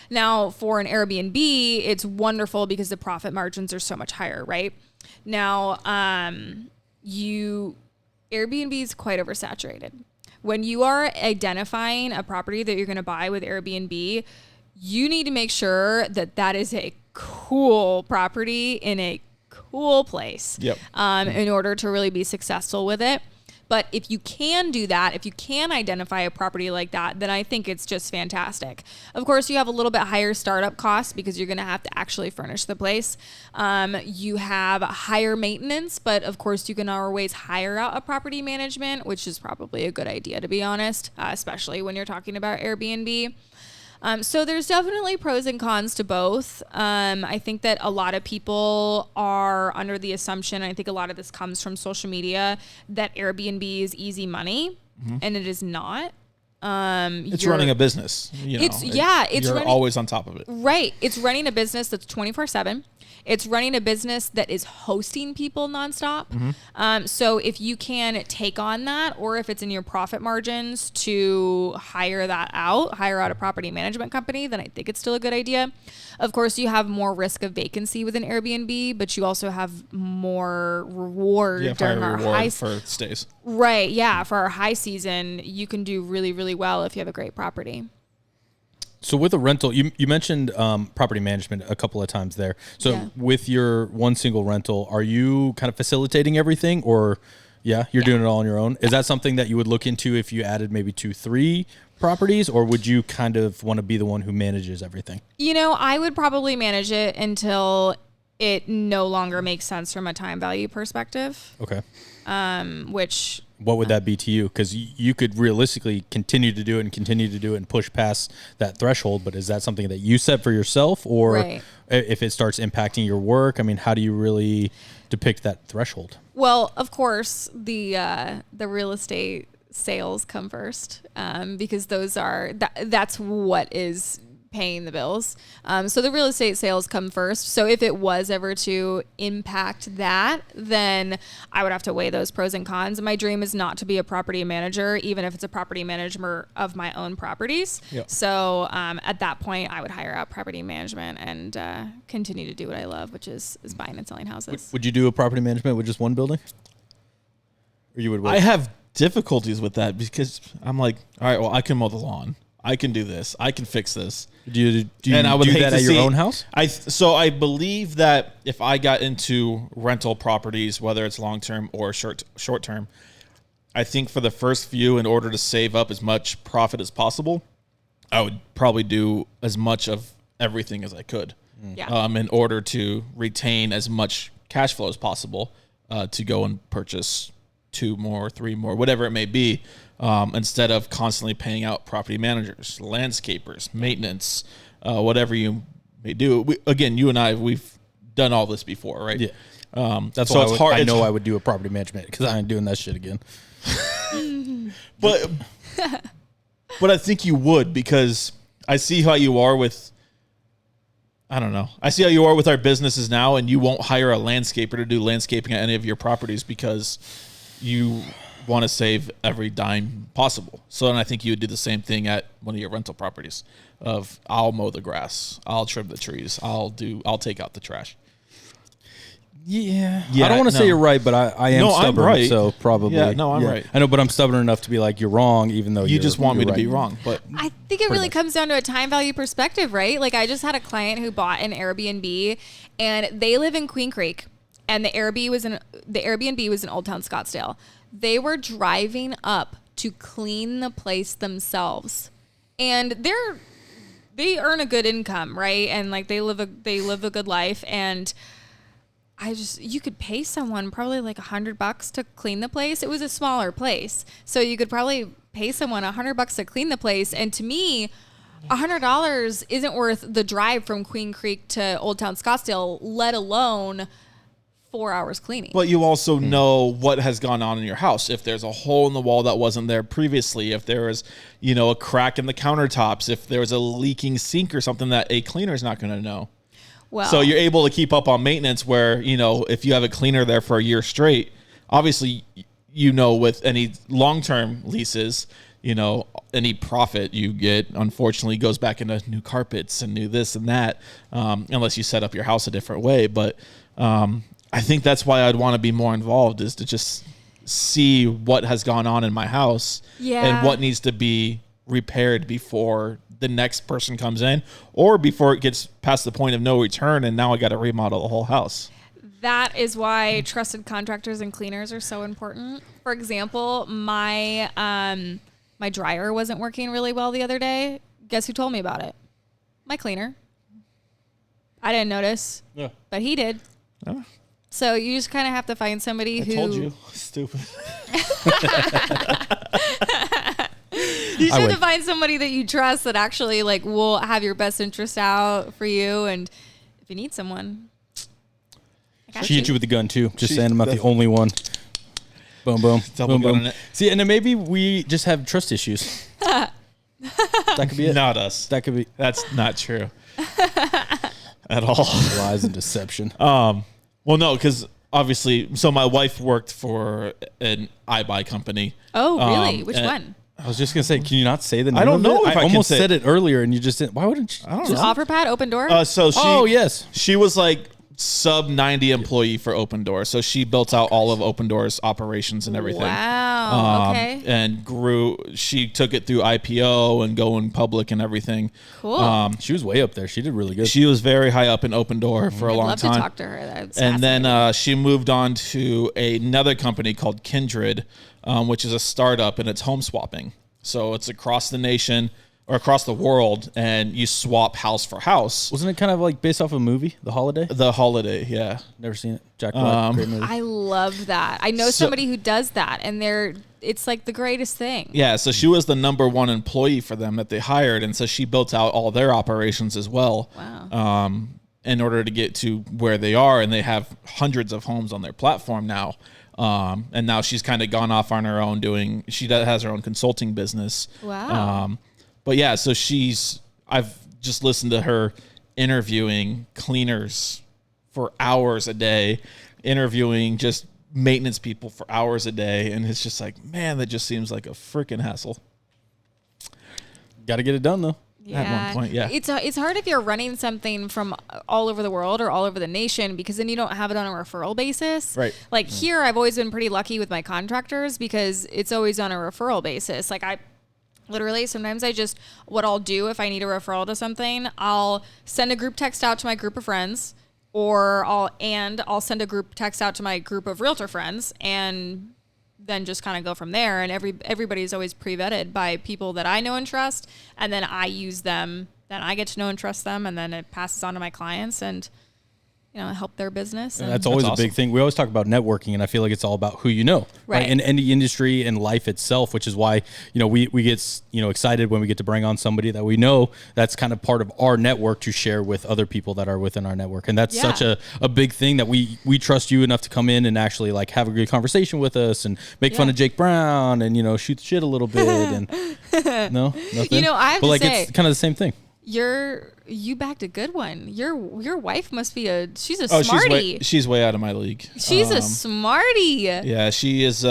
Now, for an Airbnb, it's wonderful because the profit margins are so much higher, right? Now, Airbnb is quite oversaturated. When you are identifying a property that you're going to buy with Airbnb, you need to make sure that that is a cool property in a cool place. Yep. In order to really be successful with it. But if you can do that, if you can identify a property like that, then I think it's just fantastic. Of course, you have a little bit higher startup costs because you're going to have to actually furnish the place. You have higher maintenance, but of course you can always hire out a property management, which is probably a good idea, to be honest, especially when you're talking about Airbnb. So there's definitely pros and cons to both. I think that a lot of people are under the assumption, I think a lot of this comes from social media, that Airbnb is easy money, and it is not. It's running a business. You're running, always on top of it. Right. It's running a business that's 24/7. It's running a business that is hosting people nonstop. So if you can take on that, or if it's in your profit margins to hire out a property management company, then I think it's still a good idea. Of course, you have more risk of vacancy with an Airbnb, but you also have more reward during our high for stays. Right. Yeah. For our high season, you can do really, really well if you have a great property. So with a rental, you mentioned property management a couple of times there. So with your one single rental, are you kind of facilitating everything, or you're doing it all on your own? Is that something that you would look into if you added maybe 2-3 properties, or would you kind of want to be the one who manages everything? I would probably manage it until it no longer makes sense from a time value perspective. Okay. What would that be to you? Because you could realistically continue to do it and push past that threshold. But is that something that you set for yourself, or if it starts impacting your work? I mean, how do you really depict that threshold? Well, of course, the real estate sales come first, because that's what is paying the bills. So the real estate sales come first. So if it was ever to impact that, then I would have to weigh those pros and cons. My dream is not to be a property manager, even if it's a property manager of my own properties. Yep. So at that point, I would hire out property management and continue to do what I love, which is buying and selling houses. Would you do a property management with just one building? Or you would wait? I have difficulties with that because I'm like, all right, well, I can mow the lawn. I can do this. I can fix this. Do you do that at your own house? So I believe that if I got into rental properties, whether it's long-term or short-term, I think for the first few, in order to save up as much profit as possible, I would probably do as much of everything as I could. In order to retain as much cash flow as possible to go and purchase 2 more, 3 more, whatever it may be. Instead of constantly paying out property managers, landscapers, maintenance, whatever you may do. You and I, we've done all this before, right? Yeah. That's so why I know I would do a property management, because I ain't doing that shit again. But I think you would, because I see how you are with, I don't know. I see how you are with our businesses now, and you won't hire a landscaper to do landscaping at any of your properties because you want to save every dime possible. So then I think you would do the same thing at one of your rental properties of, I'll mow the grass, I'll trim the trees, I'll take out the trash. Yeah. I don't want to say you're right, but I am stubborn. I'm right. So probably. I'm right. I know, but I'm stubborn enough to be like, you're wrong, even though you just want me to right. be wrong. But I think it really comes down to a time value perspective, right? Like, I just had a client who bought an Airbnb, and they live in Queen Creek, and the Airbnb was in Old Town Scottsdale. They were driving up to clean the place themselves, and they earn a good income, right? And like they live a good life. And you could pay someone probably like $100 to clean the place. It was a smaller place, so you could probably pay someone $100 to clean the place. And to me, $100 isn't worth the drive from Queen Creek to Old Town Scottsdale, let alone 4 hours cleaning. But you also know what has gone on in your house. If there's a hole in the wall that wasn't there previously, if there was, a crack in the countertops, if there was a leaking sink or something that a cleaner is not going to know. Well, so you're able to keep up on maintenance where, if you have a cleaner there for a year straight, obviously, with any long-term leases, any profit you get, unfortunately, goes back into new carpets and new this and that, unless you set up your house a different way. But I think that's why I'd want to be more involved, is to just see what has gone on in my house and what needs to be repaired before the next person comes in, or before it gets past the point of no return and now I got to remodel the whole house. That is why trusted contractors and cleaners are so important. For example, my my dryer wasn't working really well the other day. Guess who told me about it? My cleaner. I didn't notice, but he did. Oh. So you just kind of have to find somebody who... I told you. Stupid. You just have to find somebody that you trust that actually like will have your best interest out for you. And if you need someone... She hit you with the gun too. Just saying I'm not the only one. Boom, boom, boom, boom. See, and then maybe we just have trust issues. That could be it. Not us. That could be. That's not true at all. Lies and deception. Well, no, because obviously, so my wife worked for an iBuy company. Oh, really? Which one? I was just gonna say, can you not say the name? I don't know. I almost said it earlier, and you just didn't. Why wouldn't you? I don't know. OfferPad, Open Door. Yes, she was like sub 90 employee for Open Door. So she built out all of Open Door's operations and everything. Wow. Okay. And grew. She took it through IPO and going public and everything. Cool. She was way up there. She did really good. She was very high up in Open Door for a long time. I'd love to talk to her. That's and then she moved on to another company called Kindred, which is a startup, and it's home swapping. So it's across the nation or across the world, and you swap house for house. Wasn't it kind of like based off a movie, The Holiday? The Holiday, yeah. Never seen it. Jack Black, great movie. I love that. I know somebody who does that, and it's like the greatest thing. Yeah, so she was the number one employee for them that they hired, and so she built out all their operations as well. Wow. In order to get to where they are, and they have hundreds of homes on their platform now. And now she's kind of gone off on her own she has her own consulting business. Wow. But yeah, so I've just listened to her interviewing cleaners for hours a day, interviewing just maintenance people for hours a day. And it's just like, man, that just seems like a freaking hassle. Got to get it done though. Yeah. At one point, yeah. It's hard if you're running something from all over the world or all over the nation, because then you don't have it on a referral basis. Right. Like here, I've always been pretty lucky with my contractors because it's always on a referral basis. Like literally, sometimes what I'll do if I need a referral to something, I'll send a group text out to my group of friends, or I'll send a group text out to my group of realtor friends, and then just kind of go from there. And everybody's always pre-vetted by people that I know and trust, and then I use them. Then I get to know and trust them, and then it passes on to my clients, and help their business. And that's always a big thing. We always talk about networking, and I feel like it's all about who you know, right? In any industry and life itself, which is why, we get, excited when we get to bring on somebody that we know that's kind of part of our network to share with other people that are within our network. And that's such a big thing that we trust you enough to come in and actually like have a good conversation with us and make fun of Jake Brown and, shoot the shit a little bit. And no, nothing. I have to say, it's kind of the same thing. You backed a good one. Your wife must be she's a smarty. She's way out of my league. She's a smarty. Yeah, she is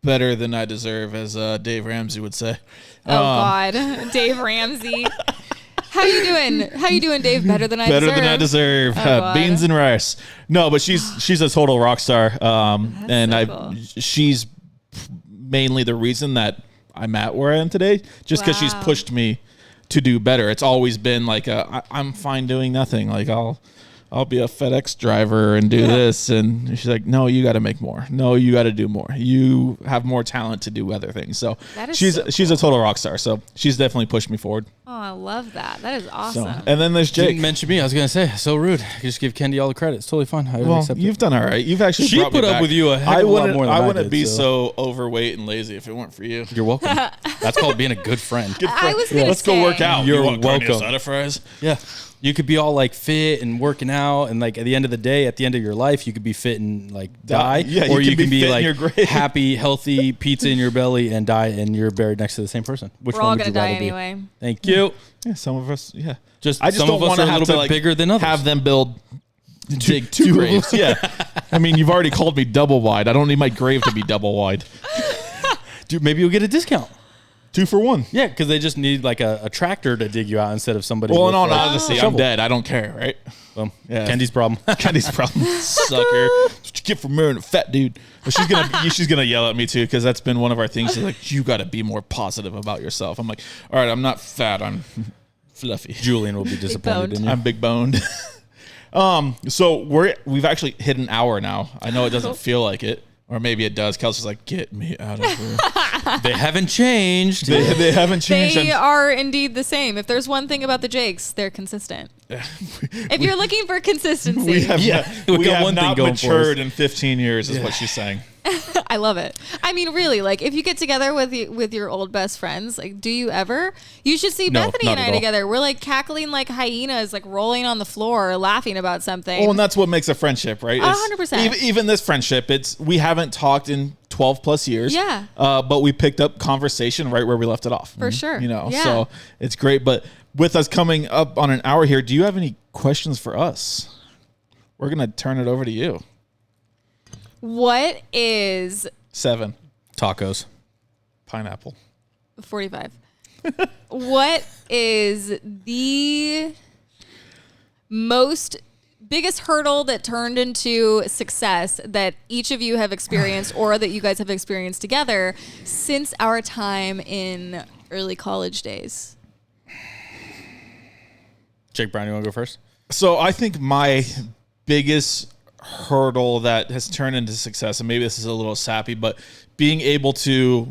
better than I deserve, as Dave Ramsey would say. Oh God, Dave Ramsey. How you doing, Dave? Better than I deserve. Better than I deserve. Oh, beans and rice. No, but she's a total rock star. And so cool. She's mainly the reason that I'm at where I am today, just because she's pushed me to do better. It's always been like I'm fine doing nothing. Like I'll be a FedEx driver and do this. And she's like, no, you got to make more. No, you got to do more. You have more talent to do other things. So she's a total rock star. So she's definitely pushed me forward. Oh, I love that. That is awesome. And then there's Jake. Didn't mention me. I was going to say, so rude. Just give Kendi all the credit. It's totally fine. You've done all right. You've actually she brought put me up back. with you a heck of a lot more than I wouldn't did, be so overweight and lazy if it weren't for you. You're welcome. That's called being a good friend. I was going to Let's go work out. You're you want welcome. Side of fries? Yeah. You could be all like fit and working out, and like at the end of the day, at the end of your life, you could be fit and like die, or you can be like happy, healthy, pizza in your belly, and die, and you're buried next to the same person. Which We're one all would you gonna die rather anyway. be? Thank you. Yeah, some of us. Yeah, I just don't some of us want are to a have little to bit bigger than others. Have them build two graves. Yeah, I mean, you've already called me double wide. I don't need my grave to be double wide. Dude, maybe you'll get a discount. 2 for 1. Yeah, because they just need like a tractor to dig you out instead of somebody. Well, with, in all honesty, I'm dead. I don't care, right? Yeah. Kendi's problem. Kendi's problem. Sucker. That's what you get for marrying a fat dude. But she's gonna yell at me too, because that's been one of our things. She's like, you got to be more positive about yourself. I'm like, all right, I'm not fat. I'm fluffy. Julian will be disappointed in you. I'm big boned. So we've actually hit an hour now. I know it doesn't feel like it, or maybe it does. Kelsey's like, get me out of here. They haven't changed. They haven't changed. They are indeed the same. If there's one thing about the Jakes, they're consistent. If you're looking for consistency, we have one thing not going for us. matured in 15 years, is what she's saying. I love it. I mean, really, like if you get together with your old best friends, like, do you ever? You should see No, Bethany not and at I all. together. We're like cackling like hyenas, like rolling on the floor, laughing about something. Well, and that's what makes a friendship, right? 100%. Even this friendship, we haven't talked in 12 plus years. Yeah. But we picked up conversation right where we left it off. For sure. You know, Yeah. so it's great. But with us coming up on an hour here, do you have any questions for us? We're going to turn it over to you. What is 7. Tacos. Pineapple. 45? What is the biggest hurdle that turned into success that each of you have experienced or that you guys have experienced together since our time in early college days? Jake Brown, you want to go first? So I think my biggest hurdle that has turned into success, and maybe this is a little sappy, but being able to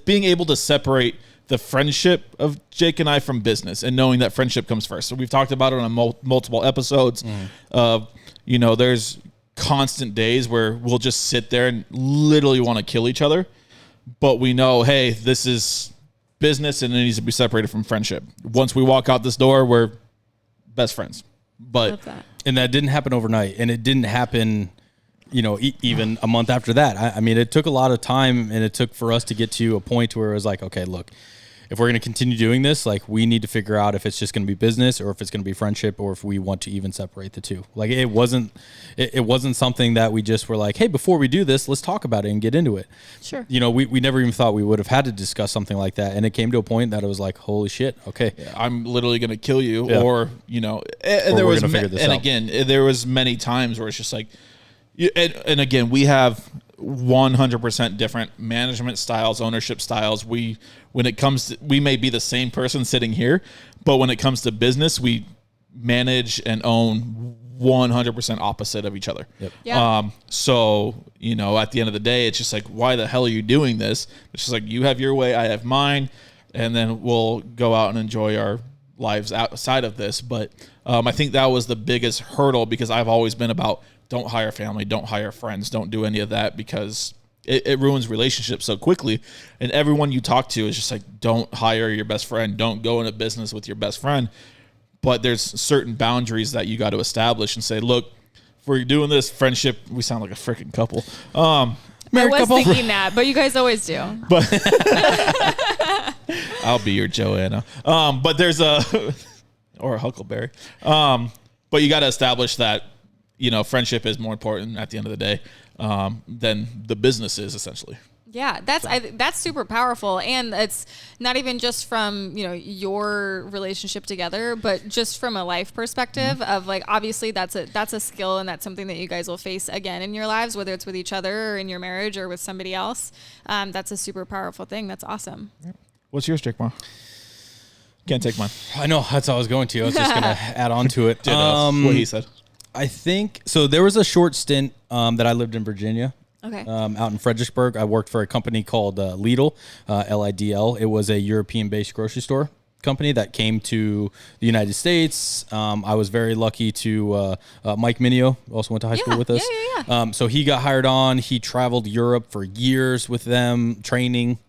being able to separate the friendship of Jake and I from business, and knowing that friendship comes first. So we've talked about it on multiple episodes of, there's constant days where we'll just sit there and literally want to kill each other, but we know, hey, this is business and it needs to be separated from friendship. Once we walk out this door, we're best friends. But Love that. And that didn't happen overnight, and it didn't happen, even a month after that. I mean, it took a lot of time, and it took for us to get to a point where it was like, okay, look, if we're going to continue doing this, like, we need to figure out if it's just going to be business or if it's going to be friendship, or if we want to even separate the two. Like, it wasn't something that we just were like, hey, before we do this, let's talk about it and get into it. Sure. We never even thought we would have had to discuss something like that. And it came to a point that it was like, holy shit. Okay. I'm literally going to kill you, Yeah. or, and there we're was, gonna figure this out. again, there was many times where it's just like, and again, we have 100% different management styles, ownership styles. We may be the same person sitting here, but when it comes to business, we manage and own 100% opposite of each other. Yep. Yeah. So, at the end of the day, it's just like, why the hell are you doing this? It's just like, you have your way, I have mine, and then we'll go out and enjoy our lives outside of this. But I think that was the biggest hurdle, because I've always been about, don't hire family, don't hire friends, don't do any of that, because it ruins relationships so quickly. And everyone you talk to is just like, don't hire your best friend, don't go into business with your best friend. But there's certain boundaries that you got to establish and say, look, if we're doing this friendship, we sound like a freaking couple. I was thinking that, but you guys always do. But I'll be your Joanna. But there's or a Huckleberry. But you got to establish that, friendship is more important at the end of the day than the business is, essentially. Yeah, that's super powerful, and it's not even just from your relationship together, but just from a life perspective of, like, obviously that's a skill, and that's something that you guys will face again in your lives, whether it's with each other or in your marriage or with somebody else. That's a super powerful thing. That's awesome. What's yours, Jake? Can't take mine. I know, that's how I was going to. I was just going to add on to it. What he said. I think so. There was a short stint that I lived in Virginia. Okay. Out in Fredericksburg. I worked for a company called Lidl, Lidl. It was a European-based grocery store company that came to the United States. I was very lucky to Mike Minio also went to high school with us. Yeah. So he got hired on. He traveled Europe for years with them, training.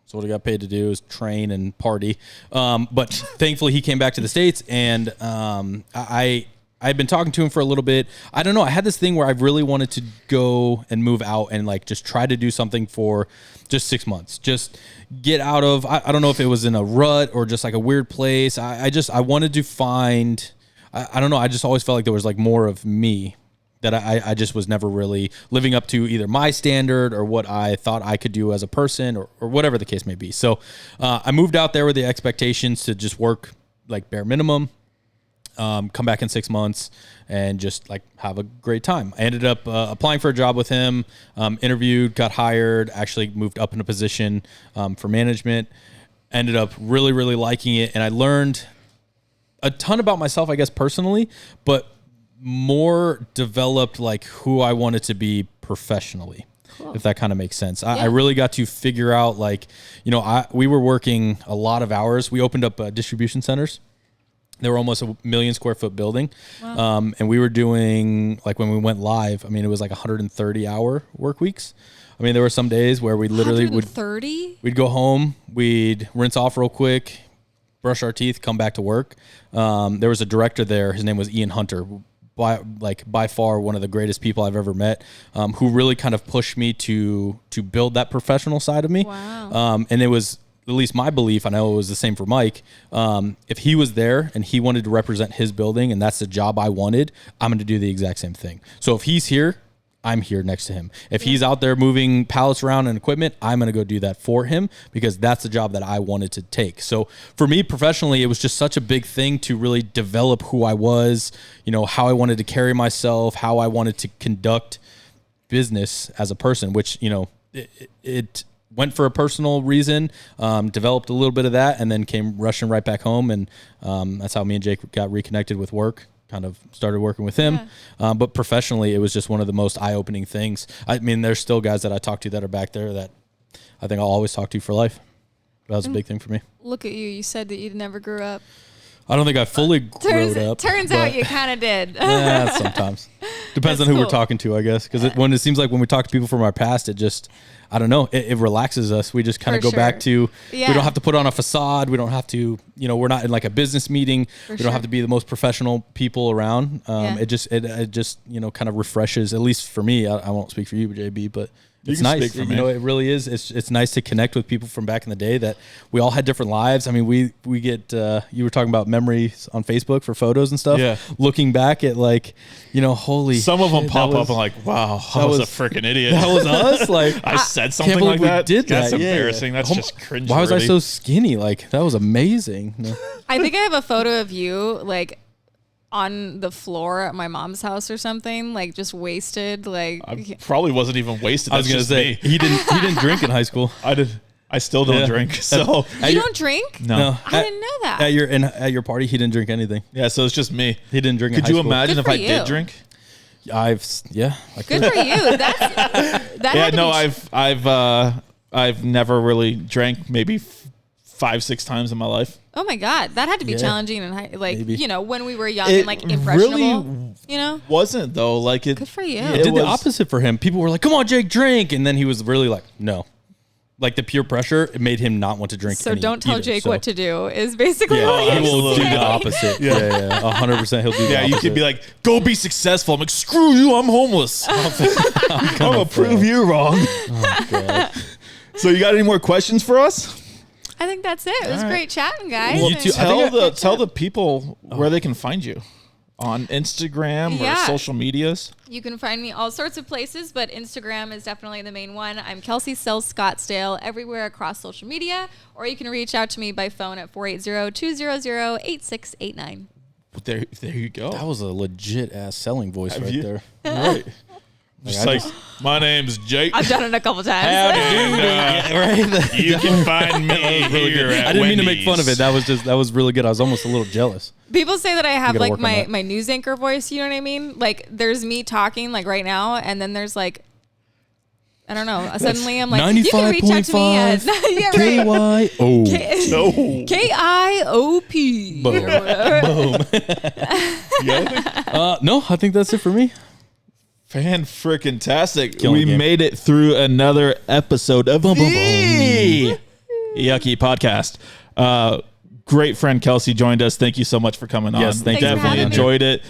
So what he got paid to do is train and party. But thankfully he came back to the States, and I'd been talking to him for a little bit. I don't know. I had this thing where I really wanted to go and move out and, like, just try to do something for just 6 months. Just get out of, I don't know if it was in a rut or just like a weird place. I wanted to find, I don't know. I just always felt like there was, like, more of me that I just was never really living up to either my standard or what I thought I could do as a person, or whatever the case may be. So I moved out there with the expectations to just work, like, bare minimum. Come back in 6 months and just, like, have a great time. I ended up applying for a job with him, interviewed, got hired, actually moved up in a position for management, ended up really, really liking it. And I learned a ton about myself, I guess, personally, but more developed like who I wanted to be professionally. Cool. If that kind of makes sense. I really got to figure out like, we were working a lot of hours. We opened up distribution centers. They were almost 1 million square foot building. Wow. And we were doing like when we went live, I mean, it was like 130 hour work weeks. I mean, there were some days where we literally we'd go home, we'd rinse off real quick, brush our teeth, come back to work. There was a director there. His name was Ian Hunter. By far one of the greatest people I've ever met, who really kind of pushed me to build that professional side of me. Wow. And it was at least my belief, I know it was the same for Mike. If he was there and he wanted to represent his building and that's the job I wanted, I'm going to do the exact same thing. So if he's here, I'm here next to him. If he's out there moving pallets around and equipment, I'm going to go do that for him because that's the job that I wanted to take. So for me professionally, it was just such a big thing to really develop who I was, how I wanted to carry myself, how I wanted to conduct business as a person, which, it went for a personal reason, developed a little bit of that, and then came rushing right back home. And that's how me and Jake got reconnected with work. Kind of started working with him. But professionally, it was just one of the most eye-opening things. I mean, there's still guys that I talk to that are back there that I think I'll always talk to for life. That was a big thing for me. Look at you. You said that you never grew up. I don't think I fully grew up. Turns out you kind of did. Yeah, sometimes. Depends on who we're talking to, I guess. Because when it seems like when we talk to people from our past, it just, I don't know, it relaxes us. We just kind of go back to, we don't have to put on a facade. We don't have to, we're not in like a business meeting. We don't have to be the most professional people around. It just, kind of refreshes, at least for me. I won't speak for you, JB, but it's nice. It really is. It's nice to connect with people from back in the day that we all had different lives. I mean, we get, you were talking about memories on Facebook for photos and stuff. Yeah. Looking back at like, holy. Some of them pop up and like, wow, I was a freaking idiot. That was us. Like I said something like that. That's embarrassing. Yeah. That's just cringe. Why was I so skinny? Like that was amazing. No. I think I have a photo of you like on the floor at my mom's house or something, like just wasted. Like I probably wasn't even wasted. I was gonna say he didn't drink in high school. I still don't drink. So you don't drink? No. I didn't know that. At your party, he didn't drink anything. Yeah, so it's just me. He didn't drink. Could you imagine if I did drink? Good for you. I've never really drank maybe 5-6 times in my life. Oh my God, that had to be challenging and when we were young it and like impressionable. Really wasn't though. Like it. Good for you. It did the opposite for him. People were like, "Come on, Jake, drink," and then he was really like, "No." Like the peer pressure, it made him not want to drink. So don't tell Jake what to do. Is basically what he will do the opposite. Yeah, 100%. He'll do the opposite. Yeah, you could be like, "Go be successful." I'm like, "Screw you, I'm homeless." I'm gonna prove you wrong. Oh God. So you got any more questions for us? I think that's it. It was great chatting, guys. Well, tell the people where they can find you on Instagram or social medias. You can find me all sorts of places, but Instagram is definitely the main one. I'm Kelsey Sells Scottsdale everywhere across social media, or you can reach out to me by phone at 480-200-8689. There you go. That was a legit ass selling voice there. Right. Just like, my name's Jake. I've done it a couple times. You can find me here at I didn't mean to Wendy's. make fun of it. That was really good. I was almost a little jealous. People say that I have like my news anchor voice. You know what I mean? Like there's me talking like right now, and then there's like, I don't know. Suddenly I'm like, you can reach out to me at KIOP. Boom. No, I think that's it for me. Fan-frickin-tastic. We made it through another episode of the Yuckie podcast. Great friend Kelsey joined us. Thank you so much for coming on. Yes, thank you. Definitely enjoyed it.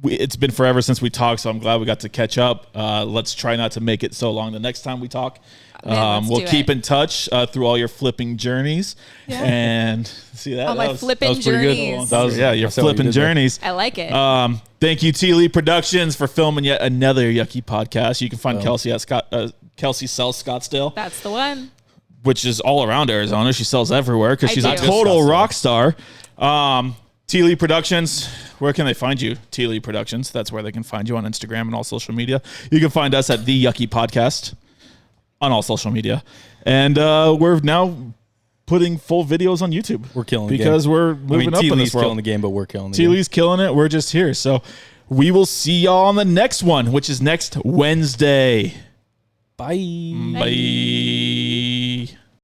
It's been forever since we talked, so I'm glad we got to catch up. Let's try not to make it so long the next time we talk. We'll keep in touch through all your flipping journeys. Yeah. And see that? My flipping journeys. Your flipping journeys. I like it. Thank you, T. Lee Productions, for filming yet another Yuckie podcast. You can find Kelsey at Kelsey Sells Scottsdale. That's the one. Which is all around Arizona. She sells everywhere because she's a total rock star. T. Lee Productions. Where can they find you? T. Lee Productions. That's where they can find you on Instagram and all social media. You can find us at The Yuckie Podcast on all social media. And we're now putting full videos on YouTube. We're killing because the game. we're moving up in this world. killing the game, but we're killing the T. game. Lee's killing it. We're just here. So we will see y'all on the next one, which is next Wednesday. Bye. Bye.